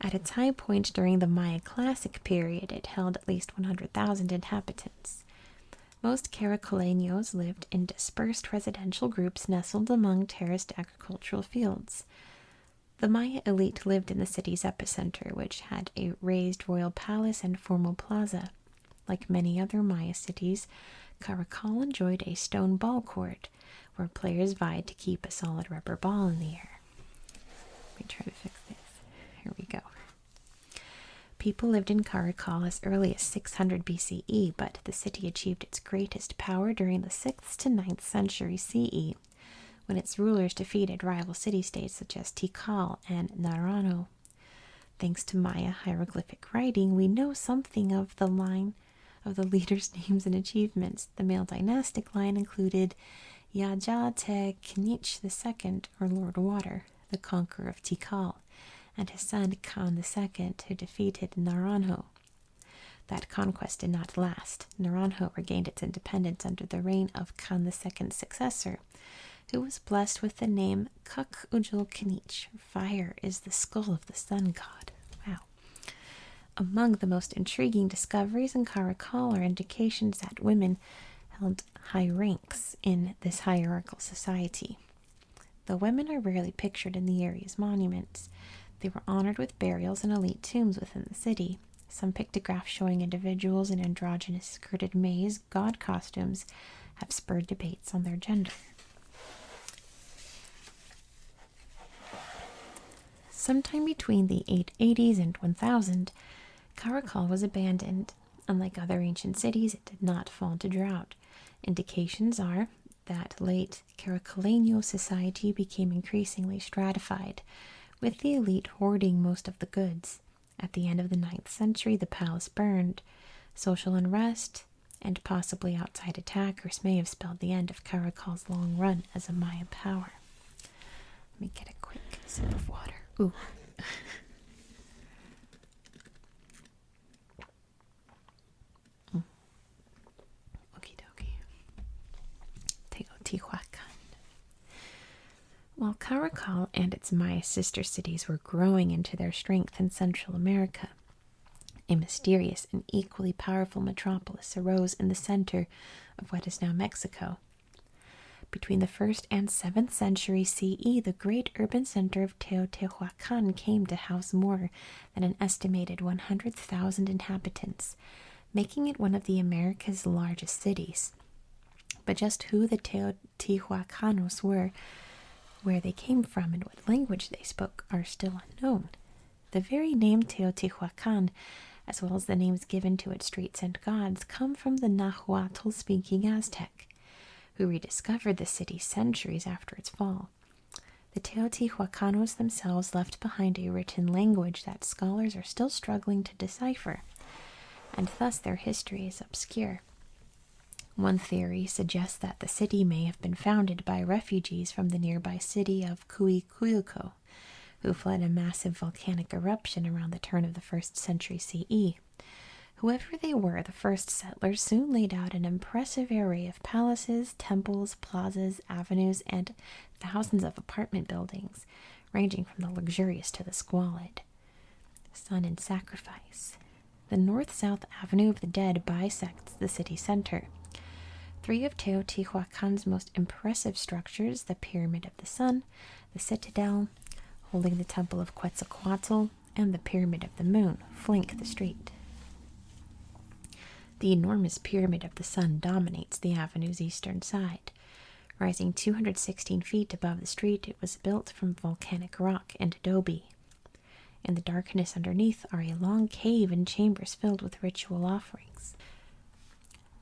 At its high point during the Maya Classic period, it held at least 100,000 inhabitants. Most Caracoleños lived in dispersed residential groups nestled among terraced agricultural fields. The Maya elite lived in the city's epicenter, which had a raised royal palace and formal plaza. Like many other Maya cities, Caracal enjoyed a stone ball court, where players vied to keep a solid rubber ball in the air. Let me try to fix this. Here we go. People lived in Caracal as early as 600 BCE, but the city achieved its greatest power during the 6th to 9th century CE, when its rulers defeated rival city-states such as Tikal and Narano. Thanks to Maya hieroglyphic writing, we know something of the line of the leaders' names and achievements. The male dynastic line included Yaja Te Kinich II, or Lord Water, the conqueror of Tikal, and his son Khan II, who defeated Naranjo. That conquest did not last. Naranjo regained its independence under the reign of Khan II's successor, who was blessed with the name Kuk Ujul Kinich. Fire is the skull of the sun god. Wow. Among the most intriguing discoveries in Caracal are indications that women held high ranks in this hierarchical society. The women are rarely pictured in the area's monuments. They were honored with burials in elite tombs within the city. Some pictographs showing individuals in androgynous skirted maize god costumes have spurred debates on their gender. Sometime between the 880s and 1000, Caracal was abandoned. Unlike other ancient cities, it did not fall into drought. Indications are that late Caracaleño society became increasingly stratified, with the elite hoarding most of the goods. At the end of the 9th century, the palace burned. Social unrest and possibly outside attackers may have spelled the end of Caracal's long run as a Maya power. Let me get a quick sip of water. Ooh. Okie dokie. Teotihuacan. While Caracal and its Maya sister cities were growing into their strength in Central America, a mysterious and equally powerful metropolis arose in the center of what is now Mexico. Between the 1st and 7th century CE, the great urban center of Teotihuacan came to house more than an estimated 100,000 inhabitants, making it one of the America's largest cities. But just who the Teotihuacanos were, where they came from, and what language they spoke are still unknown. The very name Teotihuacan, as well as the names given to its streets and gods, come from the Nahuatl-speaking Aztec, who rediscovered the city centuries after its fall. The Teotihuacanos themselves left behind a written language that scholars are still struggling to decipher, and thus their history is obscure. One theory suggests that the city may have been founded by refugees from the nearby city of Cuicuilco, who fled a massive volcanic eruption around the turn of the 1st century CE. Whoever they were, the first settlers soon laid out an impressive array of palaces, temples, plazas, avenues, and thousands of apartment buildings, ranging from the luxurious to the squalid. Sun and sacrifice. The north-south Avenue of the Dead bisects the city center. 3 of Teotihuacan's most impressive structures, the Pyramid of the Sun, the Citadel, holding the Temple of Quetzalcoatl, and the Pyramid of the Moon, flank the street. The enormous Pyramid of the Sun dominates the avenue's eastern side. Rising 216 feet above the street, it was built from volcanic rock and adobe. In the darkness underneath are a long cave and chambers filled with ritual offerings.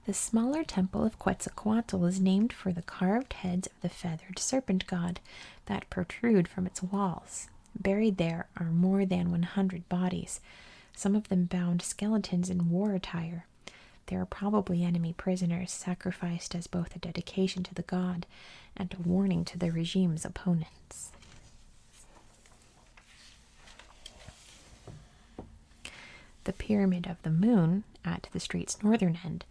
The smaller Temple of Quetzalcoatl is named for the carved heads of the feathered serpent god that protrude from its walls. Buried there are more than 100 bodies, some of them bound skeletons in war attire. They are probably enemy prisoners sacrificed as both a dedication to the god and a warning to the regime's opponents. The Pyramid of the Moon, at the street's northern end,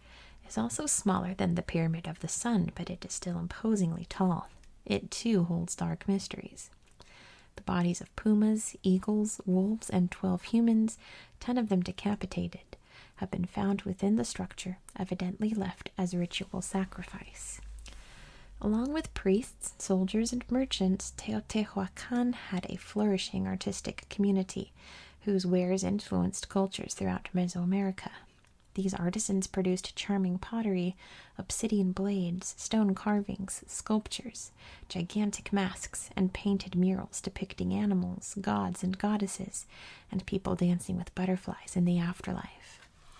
is also smaller than the Pyramid of the Sun, but it is still imposingly tall. It too holds dark mysteries. The bodies of pumas, eagles, wolves, and 12 humans, 10 of them decapitated, have been found within the structure, evidently left as ritual sacrifice. Along with priests, soldiers, and merchants, Teotihuacan had a flourishing artistic community whose wares influenced cultures throughout Mesoamerica. These artisans produced charming pottery, obsidian blades, stone carvings, sculptures, gigantic masks, and painted murals depicting animals, gods and goddesses, and people dancing with butterflies in the afterlife.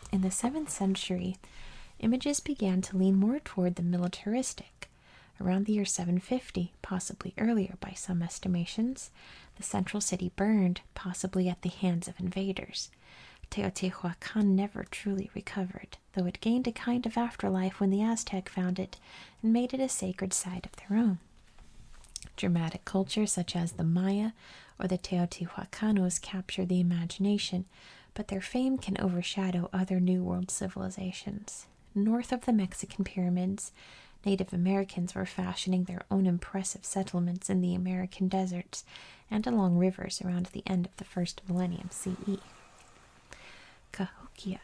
In the 7th century, images began to lean more toward the militaristic. Around the year 750, possibly earlier by some estimations, the central city burned, possibly at the hands of invaders. Teotihuacan never truly recovered, though it gained a kind of afterlife when the Aztec found it and made it a sacred site of their own. Dramatic culture such as the Maya or the Teotihuacanos capture the imagination, but their fame can overshadow other New World civilizations. North of the Mexican pyramids, Native Americans were fashioning their own impressive settlements in the American deserts and along rivers around the end of the first millennium CE. Cahokia.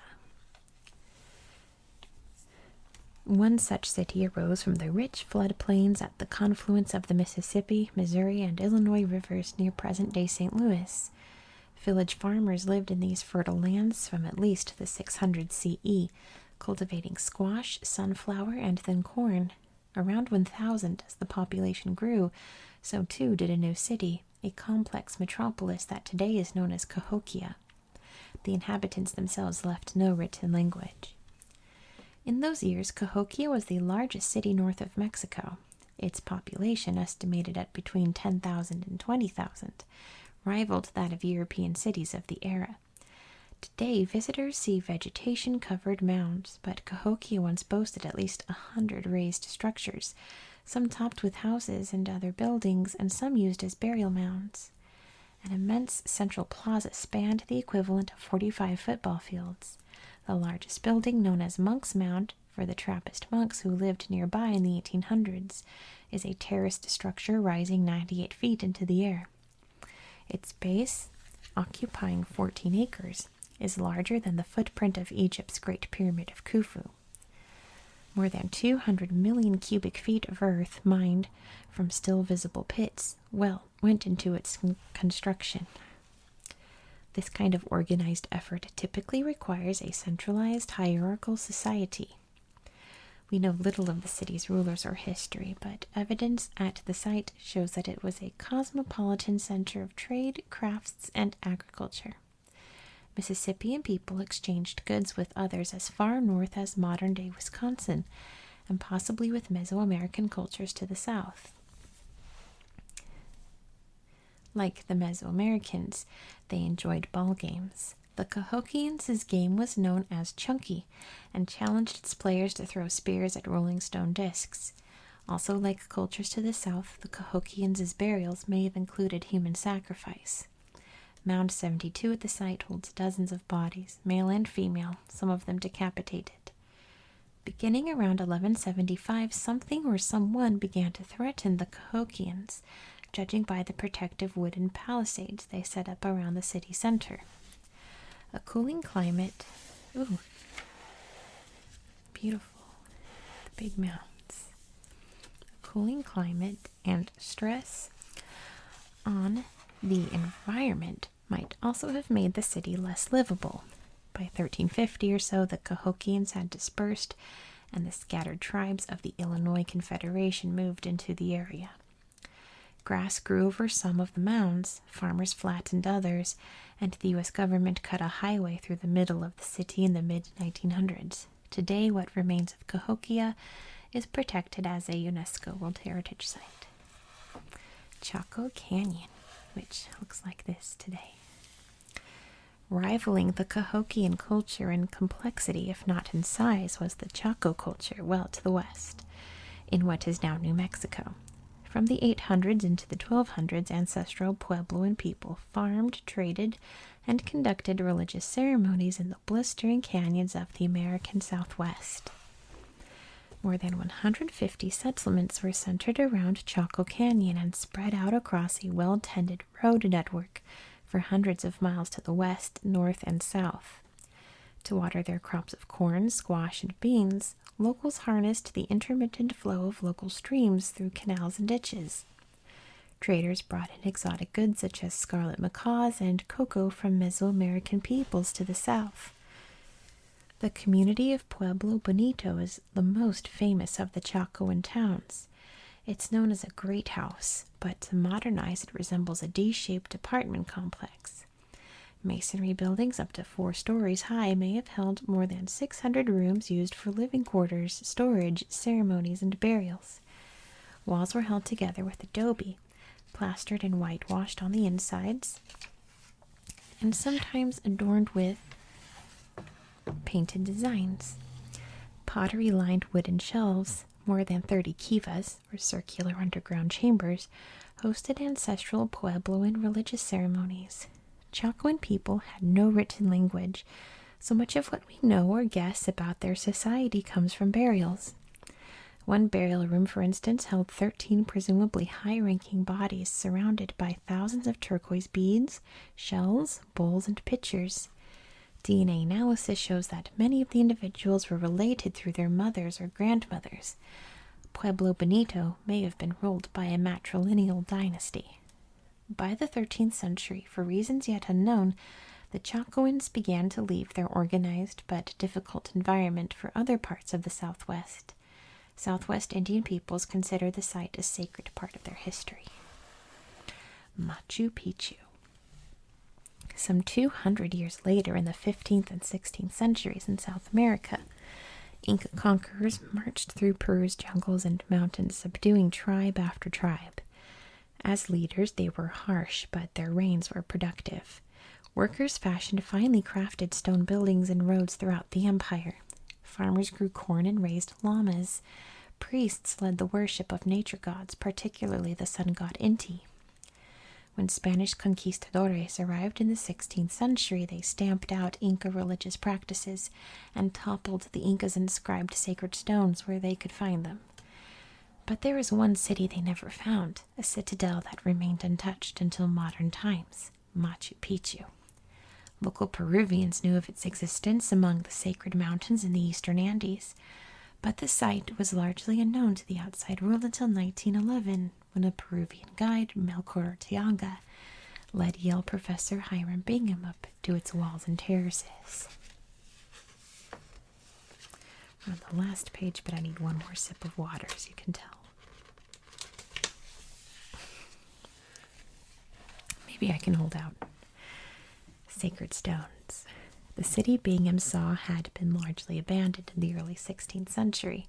One such city arose from the rich floodplains at the confluence of the Mississippi, Missouri, and Illinois rivers near present-day St. Louis. Village farmers lived in these fertile lands from at least the 600 CE, cultivating squash, sunflower, and then corn. Around 1000, as the population grew, so too did a new city, a complex metropolis that today is known as Cahokia. The inhabitants themselves left no written language. In those years, Cahokia was the largest city north of Mexico. Its population, estimated at between 10,000 and 20,000, rivaled that of European cities of the era. Today, visitors see vegetation-covered mounds, but Cahokia once boasted at least 100 raised structures, some topped with houses and other buildings, and some used as burial mounds. An immense central plaza spanned the equivalent of 45 football fields. The largest building, known as Monk's Mound, for the Trappist monks who lived nearby in the 1800s, is a terraced structure rising 98 feet into the air. Its base, occupying 14 acres, is larger than the footprint of Egypt's Great Pyramid of Khufu. More than 200 million cubic feet of earth mined from still visible pits went into its construction. This kind of organized effort typically requires a centralized hierarchical society. We know little of the city's rulers or history, but evidence at the site shows that it was a cosmopolitan center of trade, crafts, and agriculture. Mississippian people exchanged goods with others as far north as modern-day Wisconsin, and possibly with Mesoamerican cultures to the south. Like the Mesoamericans, they enjoyed ball games. The Cahokians' game was known as chunky, and challenged its players to throw spears at rolling stone discs. Also, like cultures to the south, the Cahokians' burials may have included human sacrifice. Mound 72 at the site holds dozens of bodies, male and female, some of them decapitated. Beginning around 1175, something or someone began to threaten the Cahokians, judging by the protective wooden palisades they set up around the city center. A cooling climate, beautiful, the big mounds. A cooling climate and stress on the environment might also have made the city less livable. By 1350 or so, the Cahokians had dispersed, and the scattered tribes of the Illinois Confederation moved into the area. Grass grew over some of the mounds, farmers flattened others, and the U.S. government cut a highway through the middle of the city in the mid-1900s. Today, what remains of Cahokia is protected as a UNESCO World Heritage Site. Chaco Canyon, which looks like this today. Rivaling the Cahokian culture in complexity, if not in size, was the Chaco culture, well to the west, in what is now New Mexico. From the 800s into the 1200s, ancestral Puebloan people farmed, traded, and conducted religious ceremonies in the blistering canyons of the American Southwest. More than 150 settlements were centered around Chaco Canyon and spread out across a well-tended road network for hundreds of miles to the west, north, and south. To water their crops of corn, squash, and beans, locals harnessed the intermittent flow of local streams through canals and ditches. Traders brought in exotic goods such as scarlet macaws and cocoa from Mesoamerican peoples to the south. The community of Pueblo Bonito is the most famous of the Chacoan towns. It's known as a great house, but to modernize it resembles a D-shaped apartment complex. Masonry buildings up to 4 stories high may have held more than 600 rooms used for living quarters, storage, ceremonies, and burials. Walls were held together with adobe, plastered and whitewashed on the insides, and sometimes adorned with painted designs. Pottery lined wooden shelves, more than 30 kivas, or circular underground chambers, hosted ancestral Puebloan religious ceremonies. Chacoan people had no written language, so much of what we know or guess about their society comes from burials. One burial room, for instance, held 13 presumably high-ranking bodies surrounded by thousands of turquoise beads, shells, bowls, and pitchers. DNA analysis shows that many of the individuals were related through their mothers or grandmothers. Pueblo Bonito may have been ruled by a matrilineal dynasty. By the 13th century, for reasons yet unknown, the Chacoans began to leave their organized but difficult environment for other parts of the Southwest. Southwest Indian peoples consider the site a sacred part of their history. Machu Picchu. Some 200 years later, in the 15th and 16th centuries in South America, Inca conquerors marched through Peru's jungles and mountains, subduing tribe after tribe. As leaders, they were harsh, but their reigns were productive. Workers fashioned finely crafted stone buildings and roads throughout the empire. Farmers grew corn and raised llamas. Priests led the worship of nature gods, particularly the sun god Inti. When Spanish conquistadores arrived in the 16th century, they stamped out Inca religious practices and toppled the Incas' inscribed sacred stones where they could find them. But there was one city they never found, a citadel that remained untouched until modern times, Machu Picchu. Local Peruvians knew of its existence among the sacred mountains in the eastern Andes, but the site was largely unknown to the outside world until 1911, when a Peruvian guide, Melchor Tianga, led Yale professor Hiram Bingham up to its walls and terraces. We're on the last page, but I need one more sip of water, as you can tell. Maybe I can hold out. Sacred stones. The city Bingham saw had been largely abandoned in the early 16th century,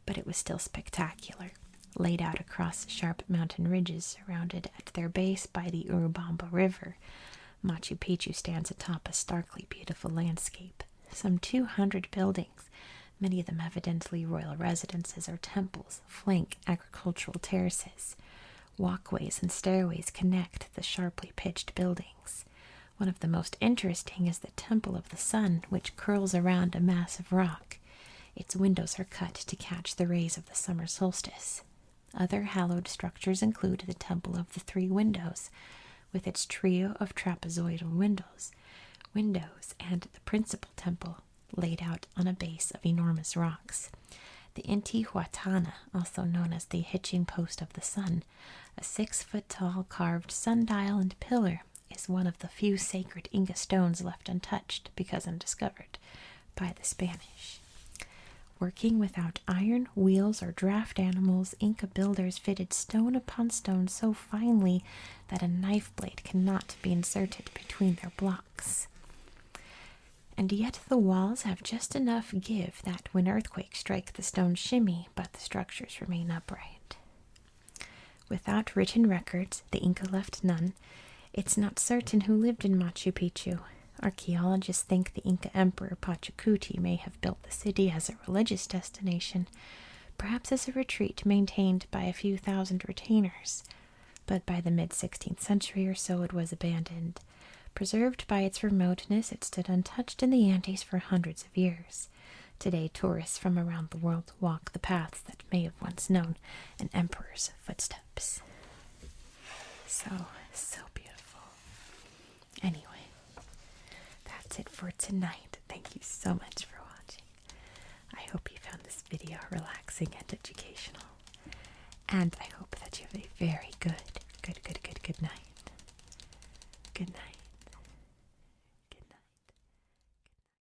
but it was still spectacular. Laid out across sharp mountain ridges surrounded at their base by the Urubamba River, Machu Picchu stands atop a starkly beautiful landscape. Some 200 buildings, many of them evidently royal residences or temples, flank agricultural terraces. Walkways and stairways connect the sharply pitched buildings. One of the most interesting is the Temple of the Sun, which curls around a massive rock. Its windows are cut to catch the rays of the summer solstice. Other hallowed structures include the Temple of the Three Windows, with its trio of trapezoidal windows, and the principal temple, laid out on a base of enormous rocks. The Intihuatana, also known as the hitching post of the sun, a 6-foot-tall carved sundial and pillar, is one of the few sacred Inca stones left untouched because undiscovered by the Spanish. Working without iron, wheels, or draft animals, Inca builders fitted stone upon stone so finely that a knife blade cannot be inserted between their blocks. And yet the walls have just enough give that when earthquakes strike, the stones shimmy, but the structures remain upright. Without written records, the Inca left none. It's not certain who lived in Machu Picchu. Archaeologists think the Inca Emperor Pachacuti may have built the city as a religious destination, perhaps as a retreat maintained by a few thousand retainers. But by the mid-16th century or so it was abandoned. Preserved by its remoteness, it stood untouched in the Andes for hundreds of years. Today, tourists from around the world walk the paths that may have once known an emperor's footsteps. So beautiful. Anyway, that's it for tonight. Thank you so much for watching. I hope you found this video relaxing and educational. And I hope that you have a very